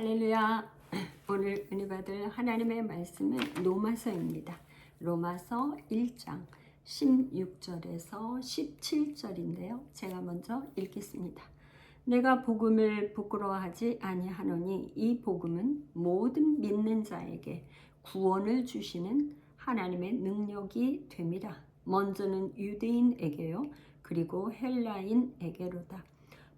할렐루야. 오늘 은혜 받을 하나님의 말씀은 로마서입니다. 로마서 1장 16절에서 17절인데요. 제가 먼저 읽겠습니다. 내가 복음을 부끄러워하지 아니하노니 이 복음은 모든 믿는 자에게 구원을 주시는 하나님의 능력이 됨이라. 먼저는 유대인에게요, 그리고 헬라인에게로다.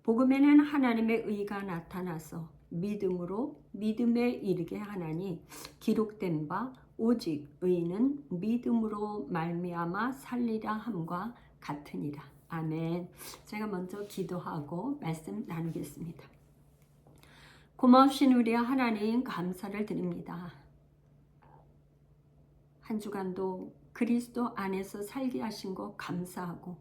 복음에는 하나님의 의가 나타나서 믿음으로 믿음에 이르게 하나니 기록된 바 오직 의인은 믿음으로 말미암아 살리라 함과 같으니라. 아멘. 제가 먼저 기도하고 말씀 나누겠습니다. 고마우신 우리 하나님 감사를 드립니다. 한 주간도 그리스도 안에서 살게 하신 것 감사하고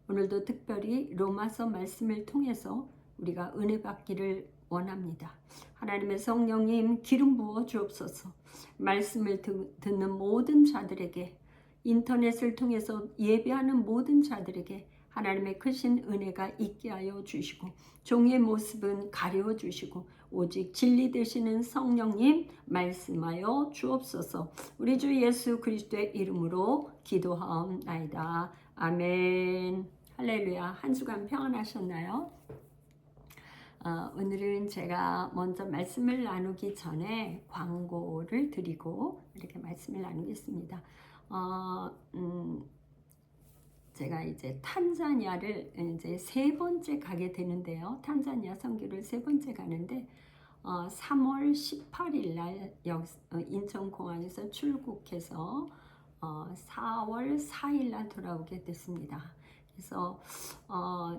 오늘도 특별히 로마서 말씀을 통해서 우리가 은혜 받기를 원합니다. 하나님의 성령님 기름 부어 주옵소서. 말씀을 듣는 모든 자들에게, 인터넷을 통해서 예배하는 모든 자들에게 하나님의 크신 은혜가 있게 하여 주시고 종의 모습은 가려 주시고 오직 진리 되시는 성령님 말씀하여 주옵소서. 우리 주 예수 그리스도의 이름으로 기도하옵나이다. 아멘. 할렐루야. 한 주간 평안하셨나요? 오늘은 제가 먼저 말씀을 나누기 전에 광고를 드리고 이렇게 말씀을 나누겠습니다. 제가 이제 탄자니아를 이제 세 번째 가게 되는데요. 탄자니아 선교를 세 번째 가는데 3월 18일 날 인천공항에서 출국해서 4월 4일 날 돌아오게 됐습니다. 그래서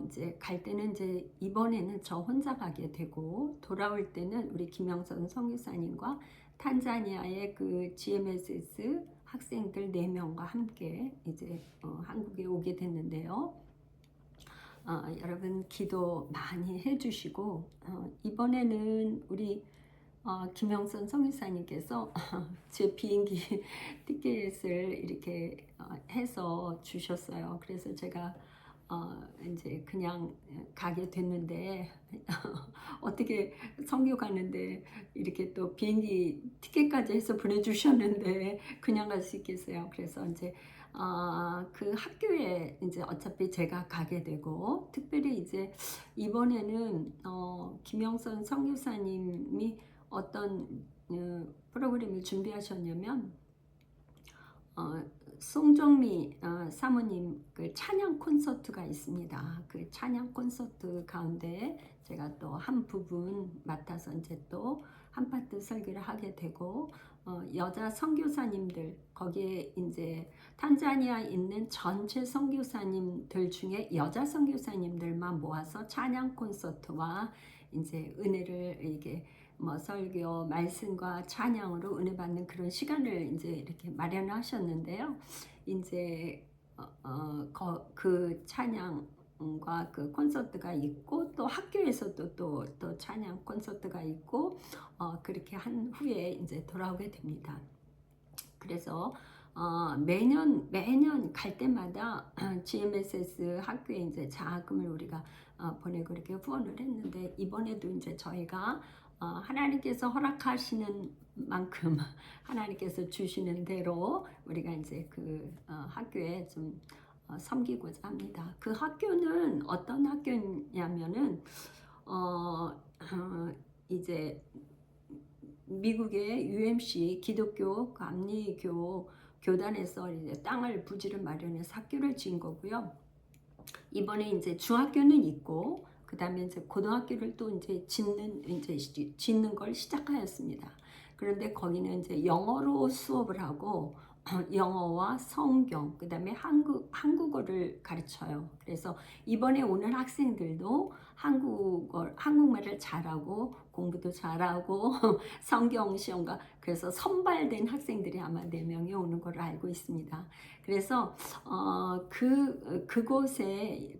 이제 갈 때는 이제 이번에는 저 혼자 가게 되고 돌아올 때는 우리 김영선 선교사님과 탄자니아의 그 GMSS 학생들 4명과 함께 이제 한국에 오게 됐는데요. 여러분 기도 많이 해주시고 이번에는 우리 김영선 성의사님께서 제 비행기 티켓을 이렇게 해서 주셨어요. 그래서 제가 이제 그냥 가게 됐는데 어떻게 선교 가는데 이렇게 또 비행기 티켓까지 해서 보내주셨는데 그냥 갈 수 있겠어요. 그래서 이제 그 학교에 이제 어차피 제가 가게 되고 특별히 이제 이번에는 김영선 선교사님이 어떤 프로그램을 준비하셨냐면 송정미 사모님 그 찬양 콘서트가 있습니다. 그 찬양 콘서트 가운데 제가 또 한 부분 맡아서 이제 또 한 파트 설교를 하게 되고 여자 선교사님들 거기에 이제 탄자니아에 있는 전체 선교사님들 중에 여자 선교사님들만 모아서 찬양 콘서트와 이제 은혜를 이게 뭐 설교, 말씀과 찬양으로 은혜 받는 그런 시간을 이제 이렇게 마련하셨는데요. 이제 그 찬양과 그 콘서트가 있고 또 학교에서도 또 찬양 콘서트가 있고 그렇게 한 후에 이제 돌아오게 됩니다. 그래서 매년 갈 때마다 GMSS 학교에 이제 자금을 우리가 보내고 이렇게 후원을 했는데 이번에도 이제 저희가 하나님께서 허락하시는 만큼 하나님께서 주시는 대로 우리가 이제 그 학교에 좀 섬기고자 합니다. 그 학교는 어떤 학교냐면은 이제 미국의 UMC 기독교 감리교 교단에서 이제 땅을 부지를 마련해서 학교를 지은 거고요. 이번에 이제 중학교는 있고 그 다음에 이제 고등학교를 또 이제 짓는 걸 시작하였습니다. 그런데 거기는 이제 영어로 수업을 하고 영어와 성경, 그 다음에 한국어를 가르쳐요. 그래서 이번에 오는 학생들도 한국말을 잘하고 공부도 잘하고 성경 시험과 그래서 선발된 학생들이 아마 4명이 오는 걸 알고 있습니다. 그래서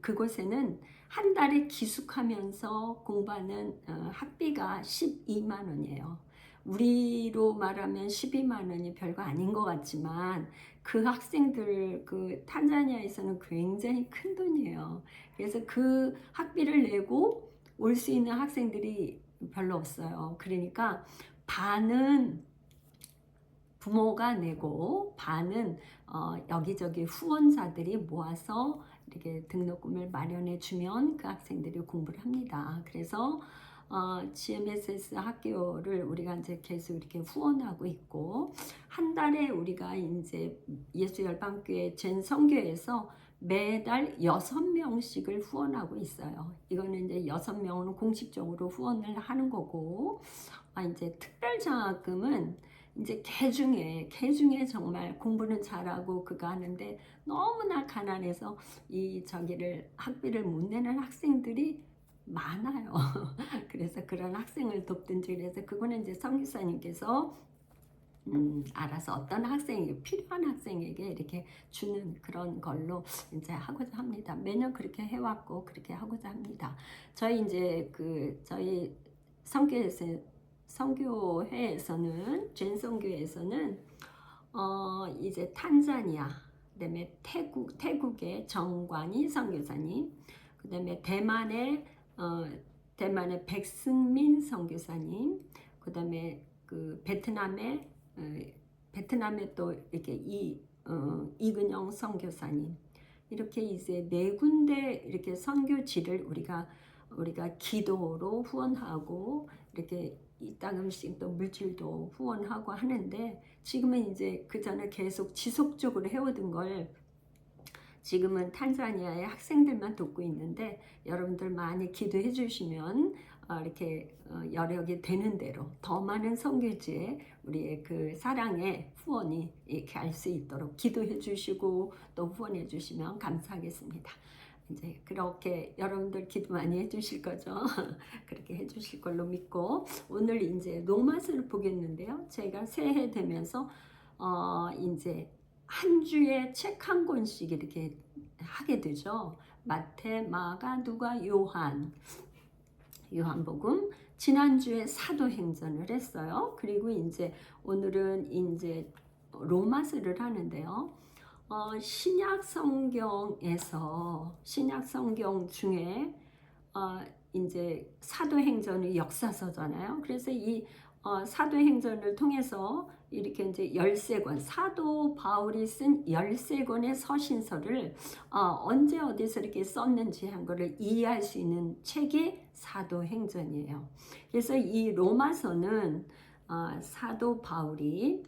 그곳에는 한 달에 기숙하면서 공부하는 학비가 12만 원이에요. 우리로 말하면 12만 원이 별거 아닌 것 같지만 그 학생들 그 탄자니아에서는 굉장히 큰 돈이에요. 그래서 그 학비를 내고 올 수 있는 학생들이 별로 없어요. 그러니까 반은 부모가 내고 반은 여기저기 후원자들이 모아서 이렇게 등록금을 마련해 주면 그 학생들이 공부를 합니다. 그래서 GMSS 학교를 우리가 이제 계속 이렇게 후원하고 있고, 한 달에 우리가 이제 예수열방교회 전 선교에서 매달 6명씩을 후원하고 있어요. 이거는 이제 6명은 공식적으로 후원을 하는 거고, 이제 특별장학금은 이제 개 중에 정말 공부는 잘하고 그거 하는데 너무나 가난해서 이 저기를 학비를 못 내는 학생들이 많아요. 그래서 그런 학생을 돕든지, 그래서 그거는 이제 선교사님께서 알아서 어떤 학생이 필요한 학생에게 이렇게 주는 그런 걸로 이제 하고자 합니다. 매년 그렇게 해왔고 그렇게 하고자 합니다. 저희 이제 저희 성교에서 성교회에서는 전성교회에서는 이제 탄자니아, 그다음에 태국의 정관희 선교사님, 그다음에 대만의 백승민 선교사님, 그다음에 베트남에 또 이렇게 이근영 선교사님, 이렇게 이제 4군데 이렇게 선교지를 우리가 기도로 후원하고 이렇게 이따금씩 또 물질도 후원하고 하는데, 지금은 이제 그 전에 계속 지속적으로 해오던 걸 지금은 탄자니아의 학생들만 돕고 있는데, 여러분들 많이 기도해 주시면 이렇게 여력이 되는 대로 더 많은 선교지에 우리의 그 사랑의 후원이 이렇게 할 수 있도록 기도해 주시고 또 후원해 주시면 감사하겠습니다. 이제 그렇게 여러분들 기도 많이 해주실 거죠? 그렇게 해주실 걸로 믿고, 오늘 이제 로마서를 보겠는데요. 제가 새해 되면서 이제 한 주에 책 한 권씩 이렇게 하게 되죠. 마태, 마가, 누가, 요한복음, 지난주에 사도행전을 했어요. 그리고 이제 오늘은 이제 로마서를 하는데요. 신약 성경 중에 이제 사도행전이 역사서잖아요. 그래서 이 사도행전을 통해서 이렇게 이제 13권, 사도 바울이 쓴 13권의 서신서를 언제 어디서 이렇게 썼는지 한 거를 이해할 수 있는 책이 사도행전이에요. 그래서 이 로마서는 사도 바울이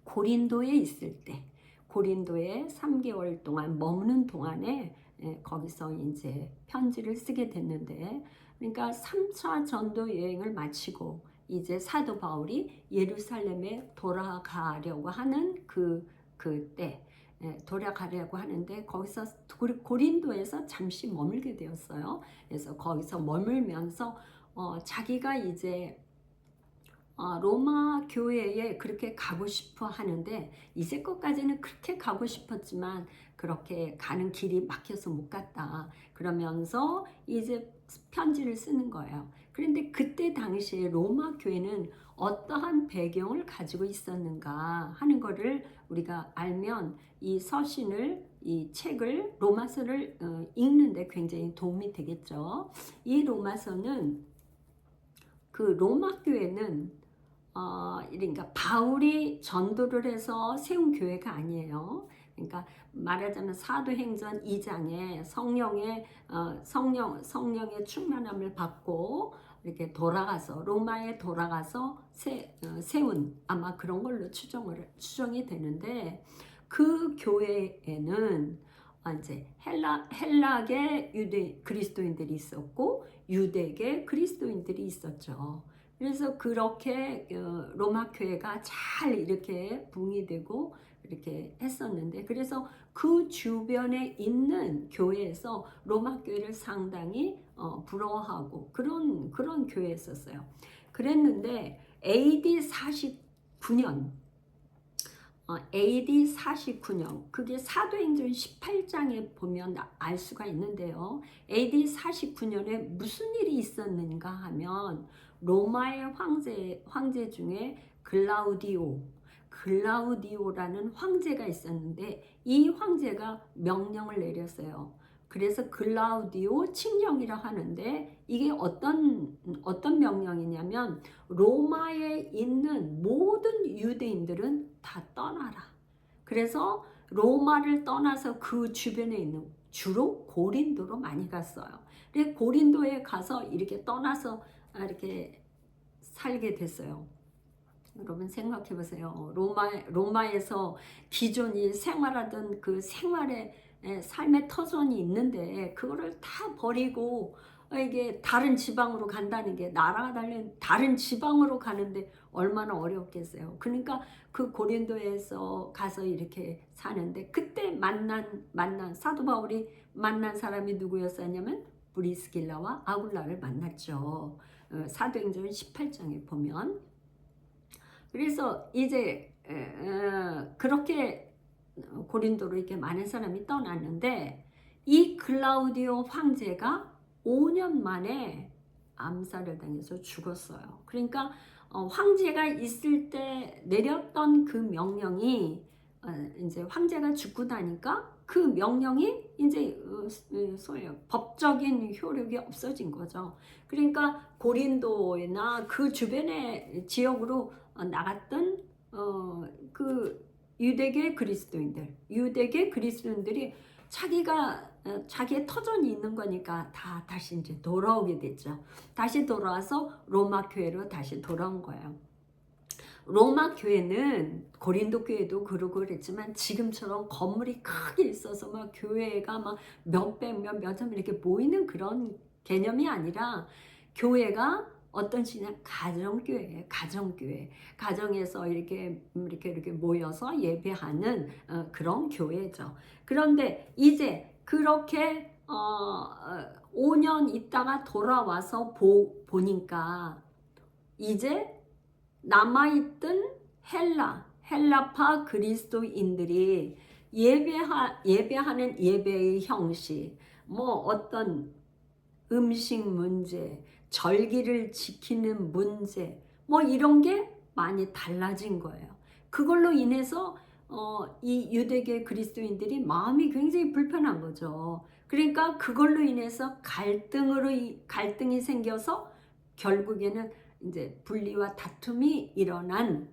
고린도에 있을 때, 고린도에 3개월 동안 머무는 동안에 거기서 이제 편지를 쓰게 됐는데, 그러니까 3차 전도 여행을 마치고 이제 사도 바울이 예루살렘에 돌아가려고 하는 그때 돌아가려고 하는데, 거기서 고린도에서 잠시 머물게 되었어요. 그래서 거기서 머물면서 자기가 이제 로마 교회에 그렇게 가고 싶어 하는데, 이제껏까지는 그렇게 가고 싶었지만 그렇게 가는 길이 막혀서 못 갔다 그러면서 이제 편지를 쓰는 거예요. 그런데 그때 당시에 로마 교회는 어떠한 배경을 가지고 있었는가 하는 거를 우리가 알면 이 책을 로마서를 읽는데 굉장히 도움이 되겠죠. 이 로마서는 그 로마 교회는 그러니까 바울이 전도를 해서 세운 교회가 아니에요. 그러니까 말하자면 사도행전 2장에 성령의 충만함을 받고 이렇게 로마에 돌아가서 세운, 아마 그런 걸로 추정이 되는데, 그 교회에는 이제 헬라계 그리스도인들이 있었고 유대계 그리스도인들이 있었죠. 그래서 그렇게 로마 교회가 잘 이렇게 붕이 되고 이렇게 했었는데, 그래서 그 주변에 있는 교회에서 로마 교회를 상당히 부러워하고 그런 교회였었어요. 그랬는데 AD 49년 그게 사도행전 18장에 보면 알 수가 있는데요. AD 49년에 무슨 일이 있었는가 하면, 로마의 황제 중에 글라우디오라는 황제가 있었는데, 이 황제가 명령을 내렸어요. 그래서 글라우디오 칙령이라 하는데 이게 어떤 명령이냐면 로마에 있는 모든 유대인들은 다 떠나라. 그래서 로마를 떠나서 그 주변에 있는 주로 고린도로 많이 갔어요. 그래서 고린도에 가서 이렇게 떠나서 이렇게 살게 됐어요. 여러분 생각해 보세요. 로마에서 기존이 생활하던 그 생활의 삶의 터전이 있는데 그거를 다 버리고 이게 다른 지방으로 간다는 게 나라가 달린 다른 지방으로 가는데 얼마나 어렵겠어요. 그러니까 그 고린도에서 가서 이렇게 사는데 그때 만난 사도 바울이 만난 사람이 누구였었냐면 브리스길라와 아굴라를 만났죠. 사도행전 18장에 보면. 그래서 이제 그렇게 고린도로 이렇게 많은 사람이 떠났는데 이 글라우디오 황제가 5년 만에 암살을 당해서 죽었어요. 그러니까 황제가 있을 때 내렸던 그 명령이 이제 황제가 죽고 나니까 그 명령이 이제 법적인 효력이 없어진 거죠. 그러니까 고린도나 그 주변의 지역으로 나갔던 그 유대계 그리스도인들이 자기의 터전이 있는 거니까 다시 이제 돌아오게 됐죠. 다시 돌아와서 로마 교회로 다시 돌아온 거예요. 로마 교회는 고린도 교회도 그러고 그랬지만 지금처럼 건물이 크게 있어서 막 교회가 막 몇백 몇천 이렇게 모이는 그런 개념이 아니라 교회가 어떤 식이냐 가정교회예요. 가정에서 이렇게 모여서 예배하는 그런 교회죠. 그런데 이제 그렇게 5년 있다가 돌아와서 보니까 이제 남아있던 헬라파 그리스도인들이 예배하는 예배의 형식, 뭐 어떤 음식 문제, 절기를 지키는 문제, 뭐 이런 게 많이 달라진 거예요. 그걸로 인해서 이 유대계 그리스도인들이 마음이 굉장히 불편한 거죠. 그러니까 그걸로 인해서 갈등이 생겨서 결국에는 이제 분리와 다툼이 일어난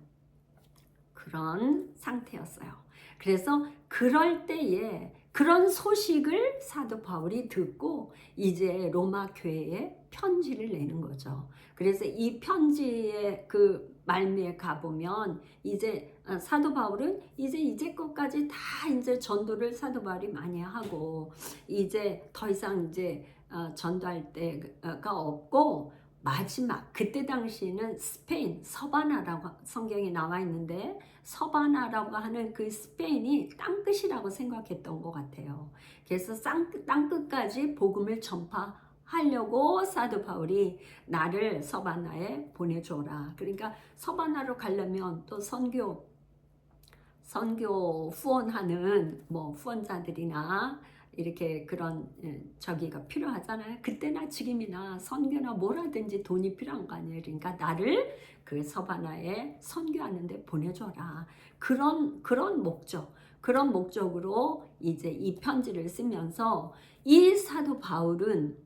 그런 상태였어요. 그래서 그럴 때에 그런 소식을 사도 바울이 듣고 이제 로마 교회에 편지를 내는 거죠. 그래서 이 편지의 그 말미에 가보면 이제 사도 바울은 이제 것까지 다 이제 전도를 사도 바울이 많이 하고 이제 더 이상 이제 전도할 때가 없고 마지막 그때 당시에는 스페인 서바나라고 성경에 나와 있는데 서바나라고 하는 그 스페인이 땅끝이라고 생각했던 것 같아요. 그래서 땅끝까지 복음을 전파하려고 사도 바울이 나를 서바나에 보내줘라. 그러니까 서바나로 가려면 또 선교 후원하는 뭐 후원자들이나 이렇게 그런 저기가 필요하잖아요. 그때나 지금이나 선교나 뭐라든지 돈이 필요한 거 아니에요. 그러니까 나를 그 서바나에 선교하는 데 보내줘라. 그런 목적으로 이제 이 편지를 쓰면서 이 사도 바울은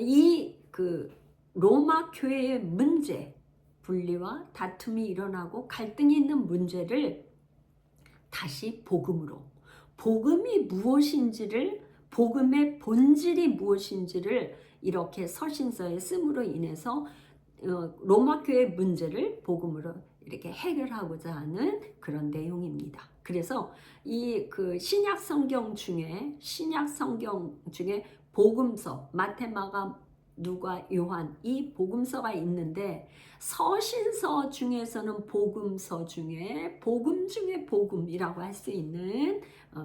이 그 로마 교회의 문제, 분리와 다툼이 일어나고 갈등이 있는 문제를 다시 복음이 무엇인지를 복음의 본질이 무엇인지를 이렇게 서신서에 씀으로 인해서 로마 교회의 문제를 복음으로 이렇게 해결하고자 하는 그런 내용입니다. 그래서 이 그 신약 성경 중에 복음서 마태, 마가, 누가, 요한 이 복음서가 있는데 서신서 중에서는 복음서 중에 복음 중에 복음이라고 할 수 있는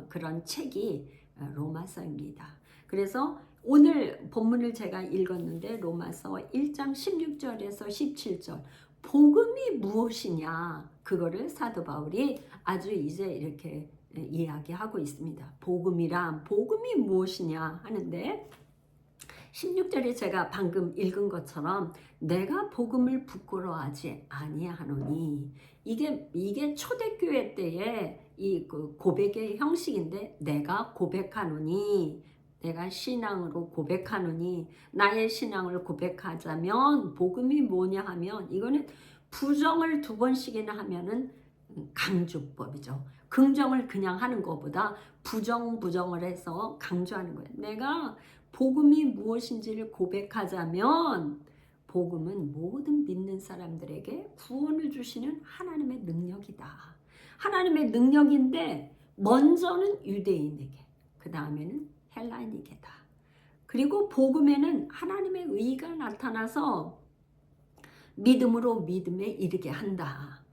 그런 책이 로마서입니다. 그래서 오늘 본문을 제가 읽었는데 로마서 1장 16절에서 17절 복음이 무엇이냐 그거를 사도 바울이 아주 이제 이렇게 이야기하고 있습니다. 복음이 무엇이냐 하는데 16절에 제가 방금 읽은 것처럼 내가 복음을 부끄러워하지 아니하노니, 이게 초대교회 때의 이 그 고백의 형식인데, 내가 고백하노니, 내가 신앙으로 고백하노니, 나의 신앙을 고백하자면 복음이 뭐냐 하면, 이거는 부정을 2번씩이나 하면은 강조법이죠. 긍정을 그냥 하는 것보다 부정을 해서 강조하는 거예요. 내가 복음이 무엇인지를 고백하자면, 복음은 모든 믿는 사람들에게 구원을 주시는 하나님의 능력이다. 하나님의 능력인데, 먼저는 유대인에게, 그 다음에는 헬라인에게다. 그리고 복음에는 하나님의 의가 나타나서 믿음으로 믿음에 이르게 한다.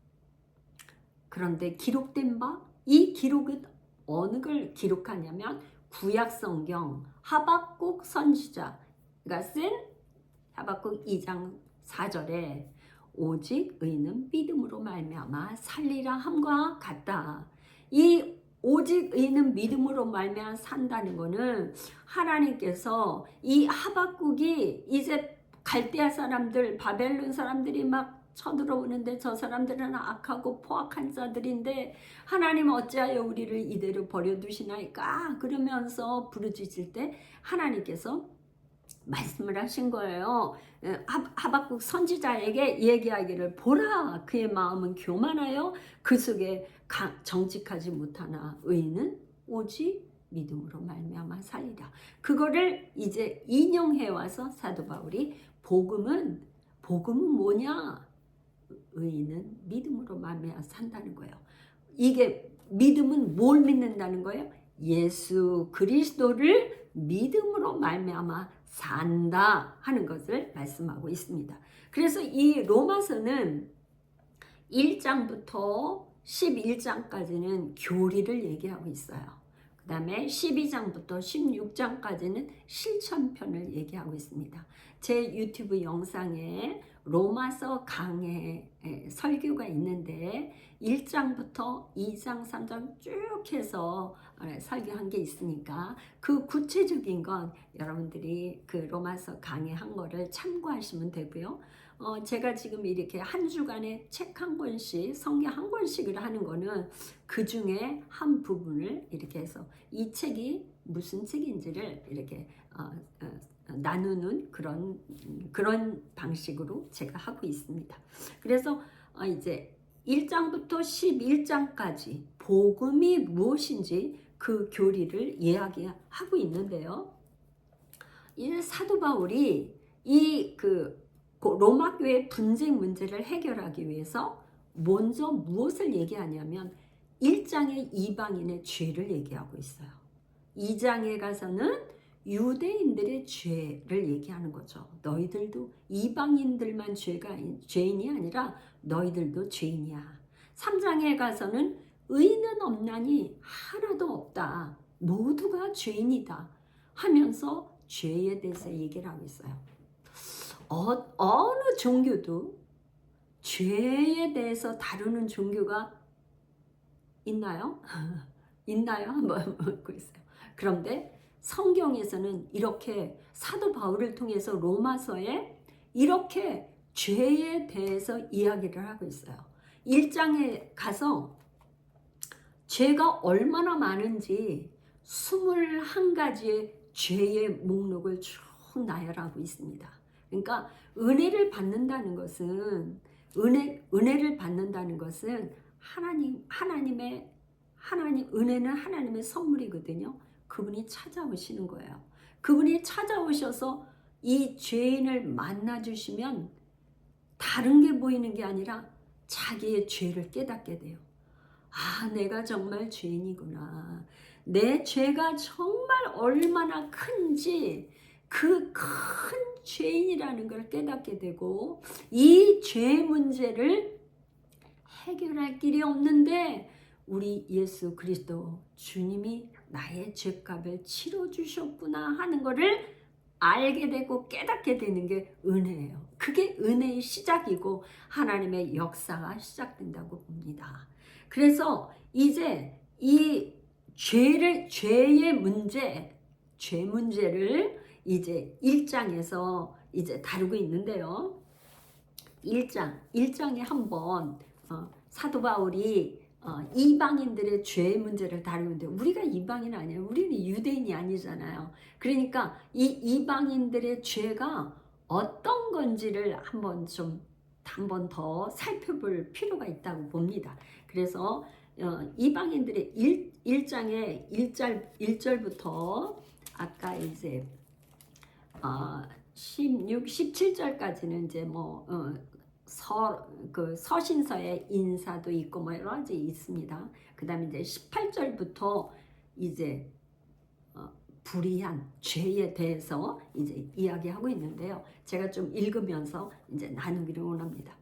그런데 기록된 바, 이 기록은 어느 걸 기록하냐면 구약성경 하박국 선지자가 쓴 하박국 2장 4절에 오직 의는 믿음으로 말미암아 살리라 함과 같다. 이 오직 의는 믿음으로 말미암아 산다는 거는, 하나님께서 이 하박국이 이제 갈대아 사람들, 바벨론 사람들이 막 쳐들어오는데, 저 사람들은 악하고 포악한 자들인데 하나님 어찌하여 우리를 이대로 버려두시나이까 그러면서 부르짖을 때 하나님께서 말씀을 하신 거예요. 하박국 선지자에게 얘기하기를, 보라 그의 마음은 교만하여 그 속에 정직하지 못하나 의인은 오직 믿음으로 말미암아 살리라. 그거를 이제 인용해 와서 사도 바울이 복음은 뭐냐? 의인은 믿음으로 말미암아 산다는 거예요. 이게 믿음은 뭘 믿는다는 거예요? 예수 그리스도를 믿음으로 말미암아 산다 하는 것을 말씀하고 있습니다. 그래서 이 로마서는 1장부터 11장까지는 교리를 얘기하고 있어요. 그 다음에 12장부터 16장까지는 실천편을 얘기하고 있습니다. 제 유튜브 영상에 로마서 강해 설교가 있는데 1장부터 2장, 3장 쭉 해서 설교한 게 있으니까, 그 구체적인 건 여러분들이 그 로마서 강해한 거를 참고하시면 되고요. 제가 지금 이렇게 한 주간에 책 한 권씩, 성경 한 권씩을 하는 거는 그 중에 한 부분을 이렇게 해서 이 책이 무슨 책인지를 이렇게 나누는 그런 방식으로 제가 하고 있습니다. 그래서 이제 1장부터 11장까지 복음이 무엇인지 그 교리를 이야기하고 있는데요. 이 사도 바울이 이 로마 교회 분쟁 문제를 해결하기 위해서 먼저 무엇을 얘기하냐면 1장에 이방인의 죄를 얘기하고 있어요. 2장에 가서는 유대인들의 죄를 얘기하는 거죠. 너희들도, 이방인들만 죄인이 아니라 너희들도 죄인이야. 3장에 가서는 의인은 없나니 하나도 없다. 모두가 죄인이다 하면서 죄에 대해서 얘기를 하고 있어요. 어느 종교도 죄에 대해서 다루는 종교가 있나요? 있나요? 한번 묻고 있어요. 그런데 성경에서는 이렇게 사도 바울을 통해서 로마서에 이렇게 죄에 대해서 이야기를 하고 있어요. 1장에 가서 죄가 얼마나 많은지 21가지의 죄의 목록을 쭉 나열하고 있습니다. 그러니까 은혜를 받는다는 것은 은혜는 하나님의 선물이거든요. 그분이 찾아오시는 거예요. 그분이 찾아오셔서 이 죄인을 만나주시면 다른 게 보이는 게 아니라 자기의 죄를 깨닫게 돼요. 아, 내가 정말 죄인이구나. 내 죄가 정말 얼마나 큰지, 그 큰 죄인이라는 걸 깨닫게 되고, 이 죄 문제를 해결할 길이 없는데 우리 예수 그리스도 주님이 나의 죄값을 치러주셨구나 하는 것을 알게 되고 깨닫게 되는 게 은혜예요. 그게 은혜의 시작이고 하나님의 역사가 시작된다고 봅니다. 그래서 이제 이 죄의 문제, 죄 문제를 이제 1장에서 이제 다루고 있는데요. 1장에 한번 사도 바울이 이방인들의 죄 문제를 다루는데, 우리가 이방인 아니에요. 우리는 유대인이 아니잖아요. 그러니까 이 이방인들의 죄가 어떤 건지를 한번 더 살펴볼 필요가 있다고 봅니다. 그래서 이방인들의 1장의 1절부터 아까 이제 16, 17절까지는 이제 서신서의 인사도 있고 여러 가지 있습니다. 그 다음에 이제 18절부터 이제 불의한 죄에 대해서 이제 이야기하고 있는데요. 제가 좀 읽으면서 이제 나누기를 원합니다.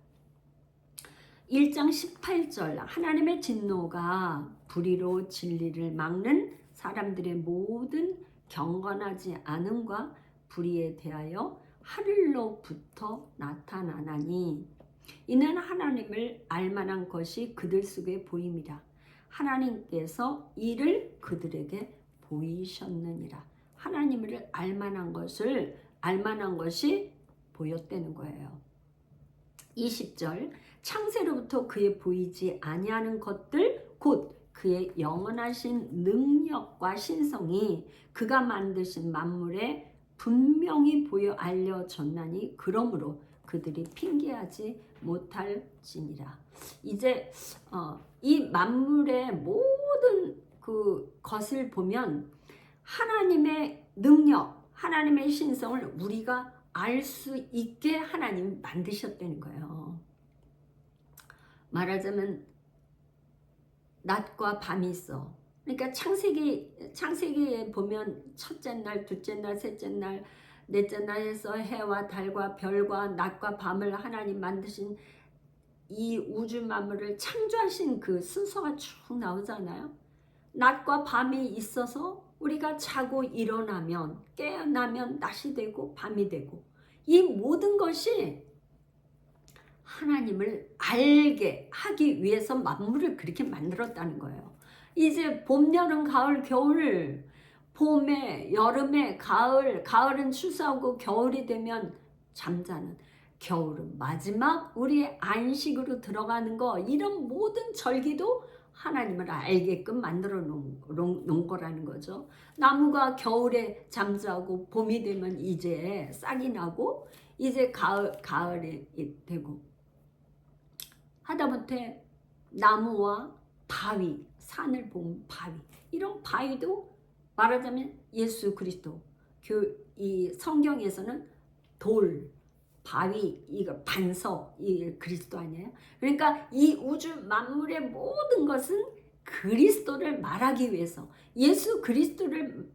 1장 18절, 하나님의 진노가 불의로 진리를 막는 사람들의 모든 경건하지 않음과 불의에 대하여 하늘로부터 나타나나니, 이는 하나님을 알만한 것이 그들 속에 보임이라. 하나님께서 이를 그들에게 보이셨느니라. 하나님을 알만한 것이 보였다는 거예요. 20절, 창세로부터 그의 보이지 아니하는 것들 곧 그의 영원하신 능력과 신성이 그가 만드신 만물에 분명히 보여 알려졌나니, 그러므로 그들이 핑계하지 못할지니라. 이제 이 만물의 모든 그 것을 보면 하나님의 능력, 하나님의 신성을 우리가 알 수 있게 하나님이 만드셨다는 거예요. 말하자면 낮과 밤이 있어. 그러니까 창세기에 보면 첫째 날, 둘째 날, 셋째 날, 넷째 날에서 해와 달과 별과 낮과 밤을 하나님 만드신 이 우주 만물을 창조하신 그 순서가 쭉 나오잖아요. 낮과 밤이 있어서 우리가 자고 일어나면, 깨어나면 낮이 되고 밤이 되고, 이 모든 것이 하나님을 알게 하기 위해서 만물을 그렇게 만들었다는 거예요. 이제 봄, 여름, 가을, 겨울, 봄에, 여름에, 가을은 추수하고 겨울이 되면 잠자는, 겨울은 마지막 우리의 안식으로 들어가는 거, 이런 모든 절기도 하나님을 알게끔 만들어 놓은 거라는 거죠. 나무가 겨울에 잠자고 봄이 되면 이제 싹이 나고 이제 가을이 되고, 하다못해 나무와 바위, 산을 보면 바위, 이런 바위도 말하자면 예수 그리스도, 이 성경에서는 돌, 바위, 이거 반석, 이 그리스도 아니에요? 그러니까 이 우주 만물의 모든 것은 그리스도를 말하기 위해서, 예수 그리스도를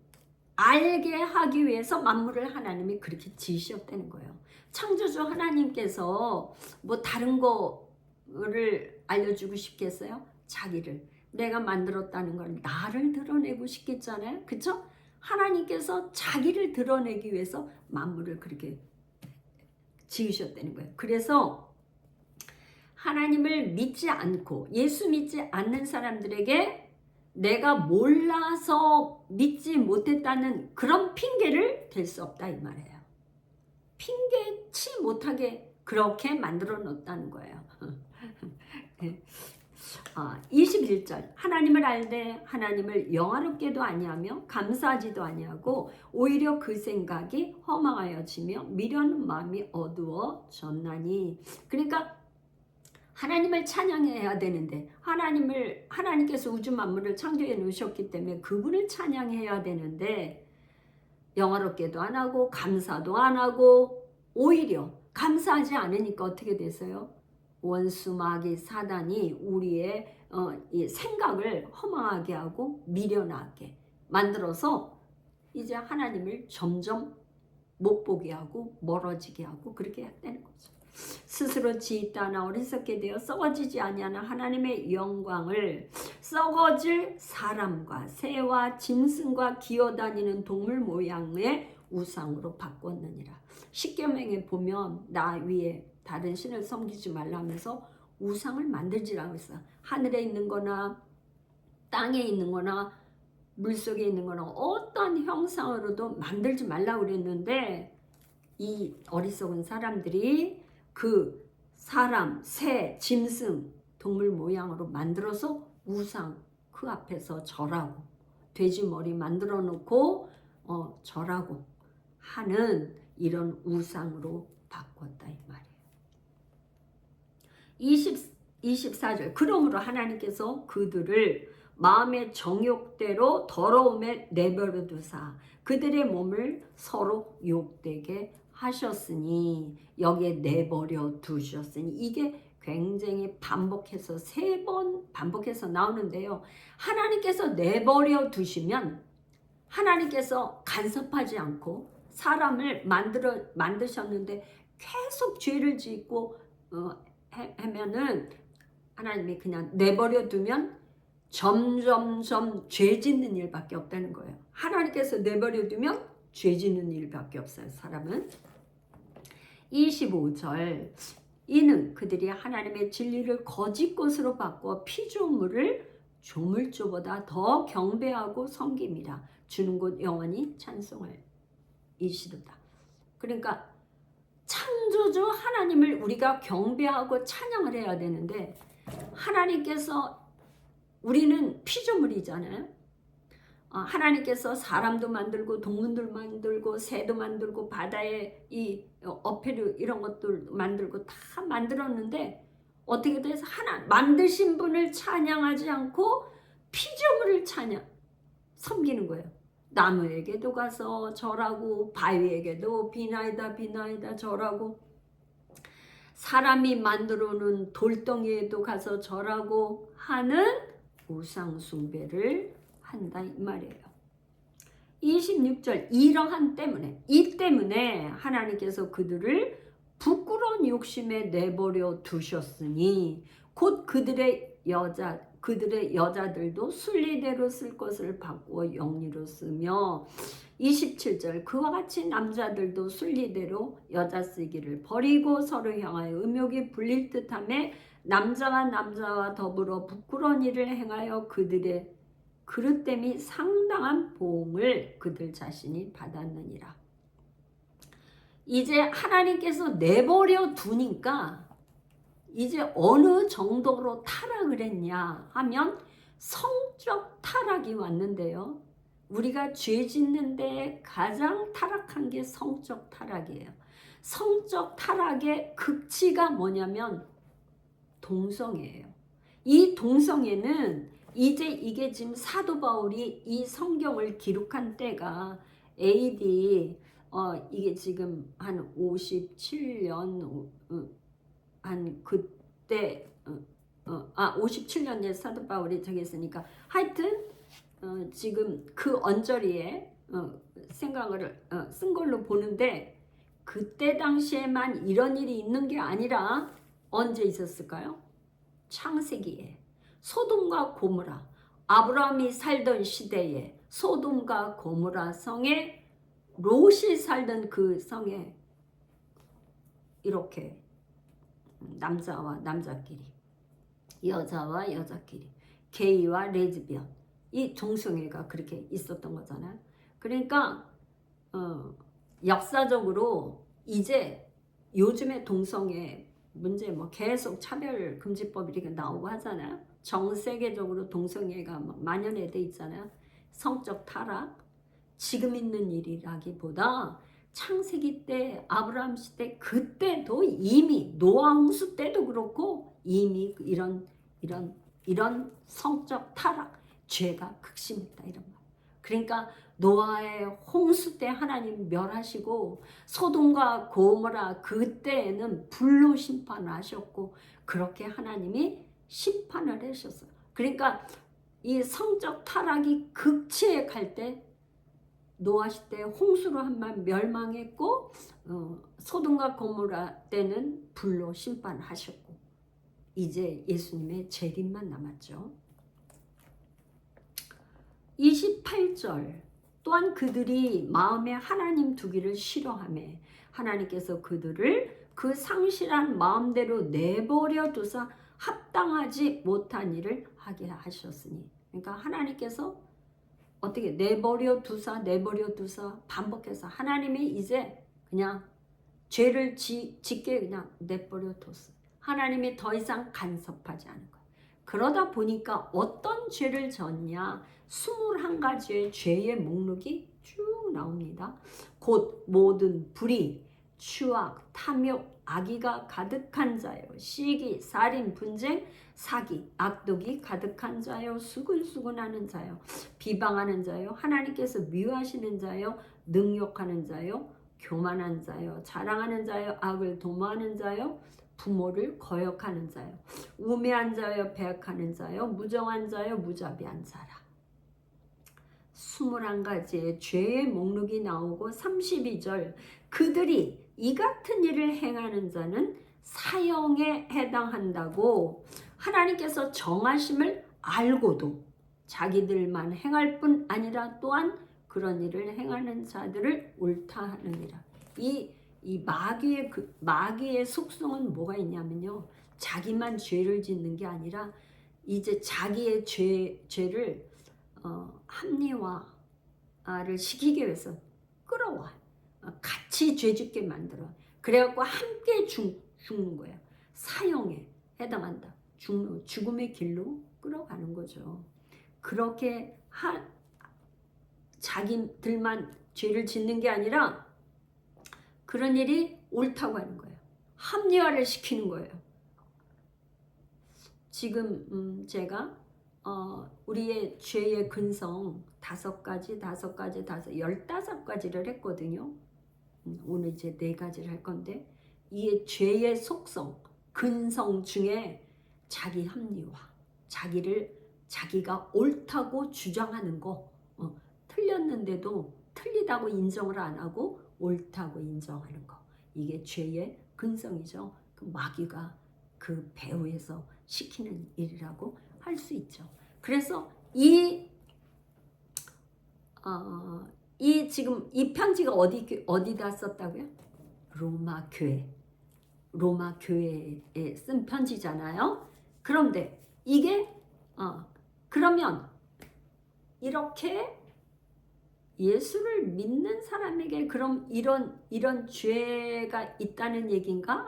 알게 하기 위해서 만물을 하나님이 그렇게 지으셨다는 거예요. 창조주 하나님께서 뭐 다른 거를 알려주고 싶겠어요? 자기를, 내가 만들었다는 걸, 나를 드러내고 싶겠잖아요. 그쵸? 하나님께서 자기를 드러내기 위해서 만물을 그렇게 지으셨다는 거예요. 그래서 하나님을 믿지 않고 예수 믿지 않는 사람들에게 내가 몰라서 믿지 못했다는 그런 핑계를 댈 수 없다, 이 말이에요. 핑계치 못하게 그렇게 만들어 놓았다는 거예요. 21절, 하나님을 알되 하나님을 영화롭게도 아니하며 감사하지도 아니하고 오히려 그 생각이 허망하여지며 미련한 마음이 어두워졌나니. 그러니까 하나님을 찬양해야 되는데, 하나님께서 우주 만물을 창조해 놓으셨기 때문에 그분을 찬양해야 되는데 영화롭게도 안 하고 감사도 안 하고, 오히려 감사하지 않으니까 어떻게 됐어요? 원수 마귀 사단이 우리의 이 생각을 허망하게 하고 미련하게 만들어서 이제 하나님을 점점 못 보게 하고 멀어지게 하고 그렇게 했다는 거죠. 스스로 지있다나 어리석게 되어 썩어지지 아니하는 하나님의 영광을 썩어질 사람과 새와 짐승과 기어다니는 동물 모양의 우상으로 바꿨느니라. 십계명에 보면 나 위에 다른 신을 섬기지 말라 하면서 우상을 만들지라고 했어요. 하늘에 있는 거나 땅에 있는 거나 물속에 있는 거는 어떤 형상으로도 만들지 말라고 그랬는데 이 어리석은 사람들이 그 사람, 새, 짐승, 동물 모양으로 만들어서 우상 그 앞에서 절하고 돼지 머리 만들어 놓고 절하고 하는 이런 우상으로 바꿨다 이 말이에요. 24절 그러므로 하나님께서 그들을 마음의 정욕대로 더러움에 내버려 두사 그들의 몸을 서로 욕되게 하셨으니 여기에 내버려 두셨으니 이게 굉장히 반복해서 3번 반복해서 나오는데요. 하나님께서 내버려 두시면 하나님께서 간섭하지 않고 사람을 만드셨는데 계속 죄를 짓고 하면은 하나님이 그냥 내버려 두면 점점점 죄 짓는 일밖에 없다는 거예요. 하나님께서 내버려 두면 죄 짓는 일밖에 없어요. 사람은. 25절 이는 그들이 하나님의 진리를 거짓 것으로 바꾸어 피조물을 조물주보다 더 경배하고 섬김이라 주는 곳 영원히 찬송할 이시도다. 그러니까 창조주 하나님을 우리가 경배하고 찬양을 해야 되는데 하나님께서 우리는 피조물이잖아요. 하나님께서 사람도 만들고 동물들 만들고 새도 만들고 바다에 이 어패류 이런 것들 만들고 다 만들었는데 어떻게 돼서 하나 만드신 분을 찬양하지 않고 피조물을 섬기는 거예요. 나무에게도 가서 절하고 바위에게도 비나이다 절하고 사람이 만들어 놓은 돌덩이에도 가서 절하고 하는 우상 숭배를 한다 이 말이에요. 26절 이 때문에 하나님께서 그들을 부끄러운 욕심에 내버려 두셨으니 곧 그들의 여자들도 순리대로 쓸 것을 바꾸어 영리로 쓰며 27절 그와 같이 남자들도 순리대로 여자 쓰기를 버리고 서로 향하여 음욕이 불릴 듯하며 남자와 더불어 부끄러운 일을 행하여 그들의 그릇됨이 상당한 보응을 그들 자신이 받았느니라. 이제 하나님께서 내버려 두니까 이제 어느 정도로 타락을 했냐 하면 성적 타락이 왔는데요. 우리가 죄 짓는데 가장 타락한 게 성적 타락이에요. 성적 타락의 극치가 뭐냐면 동성애예요. 이 동성애는 이제 이게 지금 사도 바울이 이 성경을 기록한 때가 AD 이게 지금 한 57년 한 그때 57년에 사도 바울이 저기 했으니까 하여튼 지금 그 언저리에 생각을 쓴 걸로 보는데 그때 당시에만 이런 일이 있는 게 아니라 언제 있었을까요? 창세기에 소돔과 고모라 아브라함이 살던 시대에 소돔과 고모라 성에 롯이 살던 그 성에 이렇게 남자와 남자끼리 여자와 여자끼리 게이와 레즈비언 이 동성애가 그렇게 있었던 거잖아요. 그러니까 역사적으로 이제 요즘에 동성애 문제 뭐 계속 차별금지법 이렇게 나오고 하잖아요. 전 세계적으로 동성애가 만연해 돼 있잖아요. 성적 타락 지금 있는 일이라기보다 창세기 때 아브라함 시대 그때도 이미 노아 홍수 때도 그렇고 이미 이런 성적 타락 죄가 극심했다 이런 말. 그러니까 노아의 홍수 때 하나님 멸하시고 소돔과 고모라 그때에는 불로 심판을 하셨고 그렇게 하나님이 심판을 하셨어요. 그러니까 이 성적 타락이 극치에 갈 때 노아 시대 홍수로 한번 멸망했고 소돔과 고모라 때는 불로 심판하셨고 이제 예수님의 재림만 남았죠. 28절 또한 그들이 마음에 하나님 두기를 싫어하며 하나님께서 그들을 그 상실한 마음대로 내버려 두사 합당하지 못한 일을 하게 하셨으니 그러니까 하나님께서 어떻게 내버려 두사 반복해서 하나님이 이제 그냥 죄를 짓게 그냥 내버려 뒀어요. 하나님이 더 이상 간섭하지 않은 거예요. 그러다 보니까 어떤 죄를 졌냐? 21가지의 죄의 목록이 쭉 나옵니다. 곧 모든 불의, 추악, 탐욕, 악의가 가득한 자요, 시기, 살인, 분쟁, 사기, 악독이 가득한 자요, 수근수근하는 자요, 비방하는 자요, 하나님께서 미워하시는 자요, 능욕하는 자요, 교만한 자요, 자랑하는 자요, 악을 도모하는 자요, 부모를 거역하는 자요, 우매한 자요, 배역하는 자요, 무정한 자요, 무자비한 자라. 21가지의 죄의 목록이 나오고 32절, 그들이 이 같은 일을 행하는 자는 사형에 해당한다고 하나님께서 정하심을 알고도 자기들만 행할 뿐 아니라 또한 그런 일을 행하는 자들을 옳다 하느니라. 이 마귀의 속성은 뭐가 있냐면요, 자기만 죄를 짓는 게 아니라 이제 자기의 죄를 합리화를 시키기 위해서 끌어와. 같이 죄짓게 만들어. 그래갖고 함께 죽는 거야. 사형에 해당한다. 죽음의 길로 끌어가는 거죠. 그렇게 자기들만 죄를 짓는 게 아니라 그런 일이 옳다고 하는 거예요. 합리화를 시키는 거예요. 지금 제가 우리의 죄의 근성 15가지를 했거든요. 오늘 이제 4가지를 할 건데, 이 죄의 속성, 근성 중에 자기 합리화, 자기가 옳다고 주장하는 거, 틀렸는데도 틀리다고 인정을 안 하고 옳다고 인정하는 거, 이게 죄의 근성이죠. 그 마귀가 그 배후에서 시키는 일이라고 할 수 있죠. 그래서 지금 이 편지가 어디다 썼다고요? 로마 교회에 쓴 편지잖아요. 그런데 이게 그러면 이렇게 예수를 믿는 사람에게 그럼 이런 죄가 있다는 얘기인가?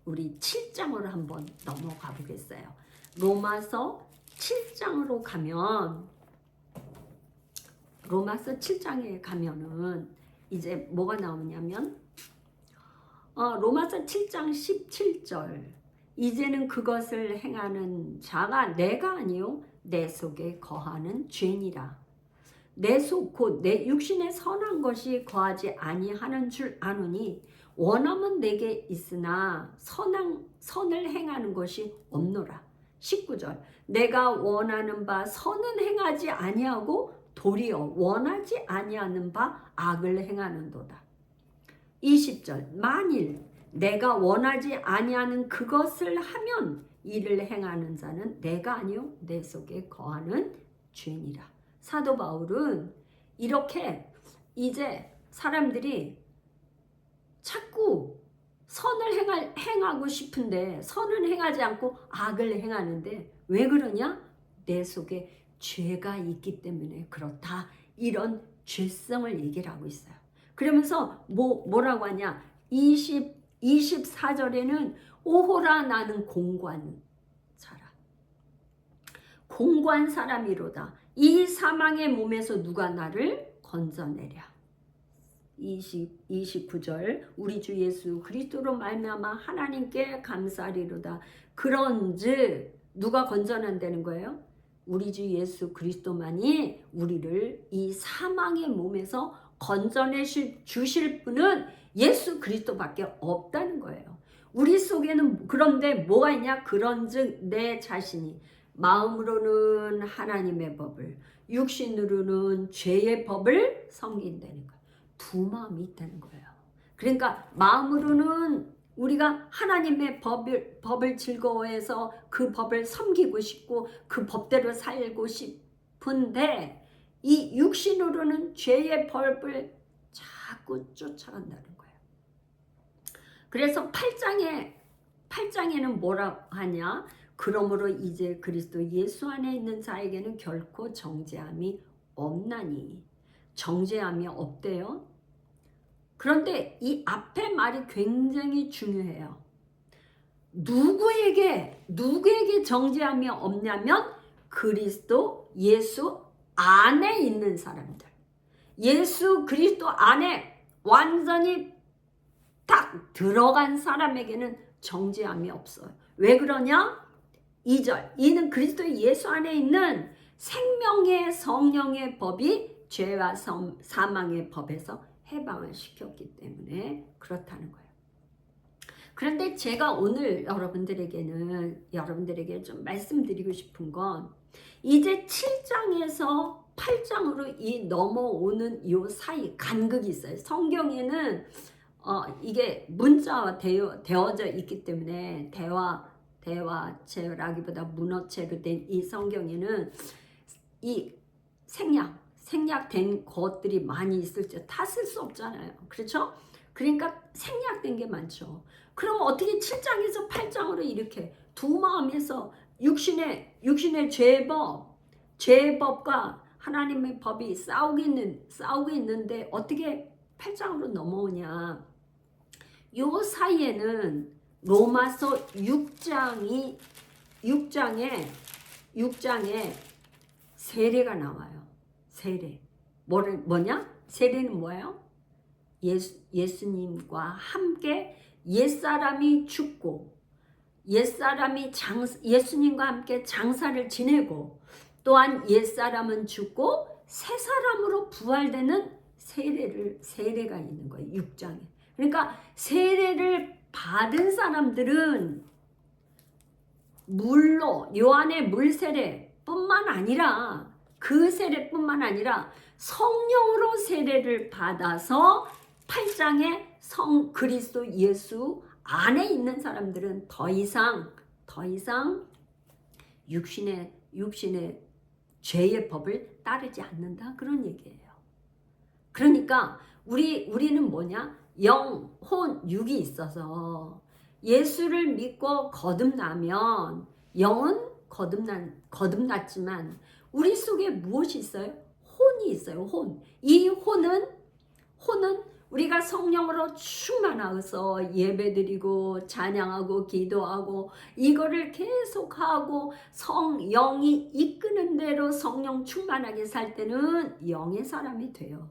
우리 7장으로 한번 넘어가 보겠어요. 로마서 7장으로 가면, 로마서 7장에 가면은 이제 뭐가 나오냐면 로마서 7장 17절, 이제는 그것을 행하는 자가 내가 아니요 내 속에 거하는 죄니라. 내 속 곧 내 육신에 선한 것이 거하지 아니하는 줄 아노니 원함은 내게 있으나 선을 행하는 것이 없노라. 19절, 내가 원하는 바 선은 행하지 아니하고 도리어 원하지 아니하는 바 악을 행하는도다. 20절, 만일 내가 원하지 아니하는 그것을 하면 이를 행하는 자는 내가 아니요 내 속에 거하는 죄니라. 사도 바울은 이렇게 이제 사람들이 자꾸 선을 행하고 싶은데 선은 행하지 않고 악을 행하는데 왜 그러냐? 내 속에 죄가 있기 때문에 그렇다. 이런 죄성을 얘기를 하고 있어요. 그러면서 뭐라고 하냐? 24절에는 오호라 나는 공고한 사람이로다. 이 사망의 몸에서 누가 나를 건져내랴. 29절, 우리 주 예수 그리스도로 말미암아 하나님께 감사하리로다. 그런즉 누가 건져낸다는 거예요? 우리 주 예수 그리스도만이 우리를 이 사망의 몸에서 건져내 주실 분은 예수 그리스도밖에 없다는 거예요. 우리 속에는 그런데 뭐가 있냐? 그런즉 내 자신이 마음으로는 하나님의 법을, 육신으로는 죄의 법을 섬긴다는 거예요. 두 마음이 있다는 거예요. 그러니까 마음으로는 우리가 하나님의 법을 즐거워해서 그 법을 섬기고 싶고 그 법대로 살고 싶은데, 이 육신으로는 죄의 법을 자꾸 쫓아간다는 거예요. 그래서 8장에는 뭐라 하냐? 그러므로 이제 그리스도 예수 안에 있는 자에게는 결코 정죄함이 없나니. 정죄함이 없대요. 그런데 이 앞에 말이 굉장히 중요해요. 누구에게 정죄함이 없냐면 그리스도 예수 안에 있는 사람들. 예수 그리스도 안에 완전히 딱 들어간 사람에게는 정죄함이 없어요. 왜 그러냐? 2절. 이는 그리스도 예수 안에 있는 생명의 성령의 법이 죄와 사망의 법에서 해방을 시켰기 때문에 그렇다는 거예요. 그런데 제가 오늘 여러분들에게 좀 말씀드리고 싶은 건 이제 7장에서 8장으로 이 넘어오는 요 사이 간극이 있어요. 성경에는 이게 문자화 되어져 있기 때문에 대화체라기보다 문어체로 된 이 성경에는 이 생략된 것들이 많이 있을 때 다 쓸 수 없잖아요. 그렇죠? 그러니까 생략된 게 많죠. 그럼 어떻게 7장에서 8장으로 이렇게 두 마음에서 육신의 죄법과 하나님의 법이 싸우고 있는데 어떻게 8장으로 넘어오냐? 요 사이에는 로마서 6장에 세례가 나와요. 세례. 뭐냐? 세례는 뭐예요? 예수님과 함께 옛사람이 죽고 예수님과 함께 장사를 지내고 또한 옛사람은 죽고 새 사람으로 부활되는 세례가 있는 거예요. 6장에. 그러니까 세례를 받은 사람들은 물로 요한의 물세례뿐만 아니라 그 세례뿐만 아니라 성령으로 세례를 받아서 8장에 그리스도 예수 안에 있는 사람들은 더 이상 육신의 죄의 법을 따르지 않는다 그런 얘기예요. 그러니까 우리는 뭐냐? 영, 혼, 육이 있어서 예수를 믿고 거듭나면 영은 거듭났지만 우리 속에 무엇이 있어요? 혼이 있어요. 혼. 이 혼은 우리가 성령으로 충만하여서 예배드리고 찬양하고 기도하고 이거를 계속하고 영이 이끄는 대로 성령 충만하게 살 때는 영의 사람이 돼요.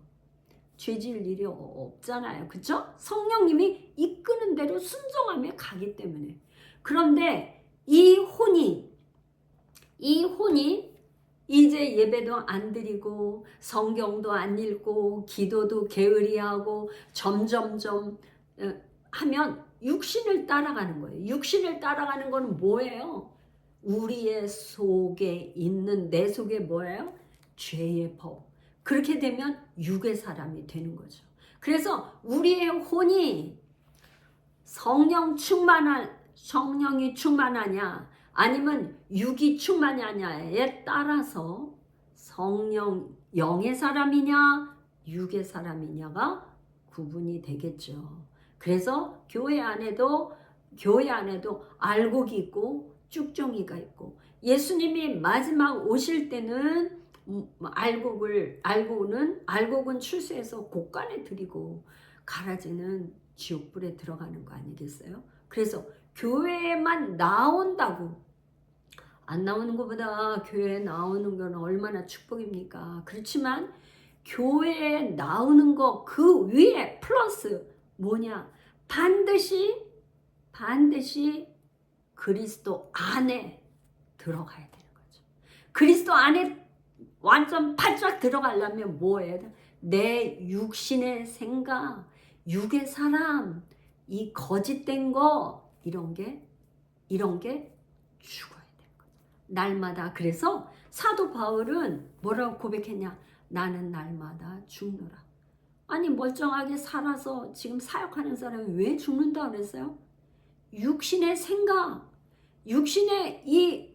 죄 지을 일이 없잖아요. 그렇죠? 성령님이 이끄는 대로 순종하며 가기 때문에. 그런데 이 혼이 이제 예배도 안 드리고 성경도 안 읽고 기도도 게으리하고 점점점 하면 육신을 따라가는 거예요. 육신을 따라가는 거는 뭐예요? 우리의 속에 있는 내 속에 뭐예요? 죄의 법. 그렇게 되면 육의 사람이 되는 거죠. 그래서 우리의 혼이 성령이 충만하냐 아니면 육이 충만하냐에 따라서 영의 사람이냐 육의 사람이냐가 구분이 되겠죠. 그래서 교회 안에도 알곡이 있고 쭉정이가 있고 예수님이 마지막 오실 때는 알곡은 출세해서 곳간에 들이고 가라지는 지옥불에 들어가는 거 아니겠어요? 그래서 교회에만 나온다고 안 나오는 것보다 교회에 나오는 건 얼마나 축복입니까? 그렇지만 교회에 나오는 거 그 위에 플러스 뭐냐? 반드시 그리스도 안에 들어가야 되는 거죠. 그리스도 안에 완전 바짝 들어가려면 뭐예요? 내 육신의 생각, 육의 사람, 이 거짓된 거 이런 게 죽어야 되는 거예요. 날마다. 그래서 사도 바울은 뭐라고 고백했냐? 나는 날마다 죽노라. 아니 멀쩡하게 살아서 지금 사역하는 사람이 왜 죽는다 그랬어요? 육신의 생각, 육신의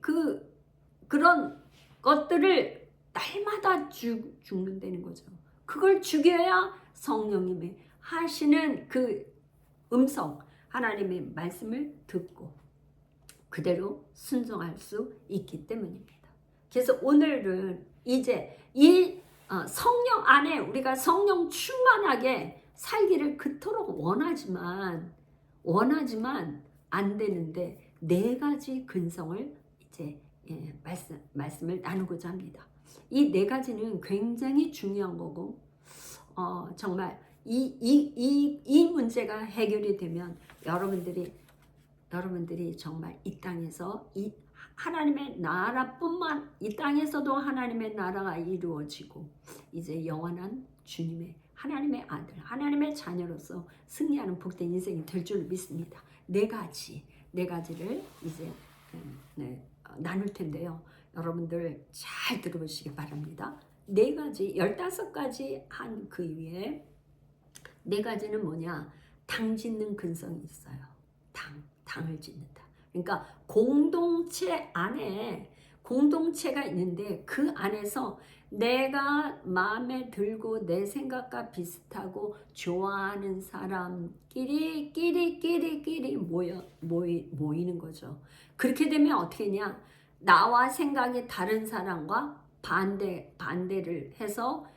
그런 것들을 날마다 죽는다는 거죠. 그걸 죽여야 성령님이 하시는 그 음성, 하나님의 말씀을 듣고 그대로 순종할 수 있기 때문입니다. 그래서 오늘은 이제 이 성령 안에 우리가 성령 충만하게 살기를 그토록 원하지만 안 되는데 네 가지 근성을 이제 말씀을 나누고자 합니다. 이 네 가지는 굉장히 중요한 거고 정말 이 문제가 해결이 되면 여러분들이 정말 이 땅에서 이 하나님의 나라뿐만 이 땅에서도 하나님의 나라가 이루어지고 이제 영원한 주님의 하나님의 아들 하나님의 자녀로서 승리하는 복된 인생이 될 줄 믿습니다. 네 가지를 이제 나눌 텐데요. 여러분들 잘 들어보시기 바랍니다. 15가지 한 그 위에 4가지는 뭐냐? 당 짓는 근성이 있어요. 당을 짓는다. 그러니까 공동체가 있는데 그 안에서 내가 마음에 들고 내 생각과 비슷하고 좋아하는 사람끼리 모이는 거죠. 그렇게 되면 어떻게 되냐? 나와 생각이 다른 사람과 반대를 해서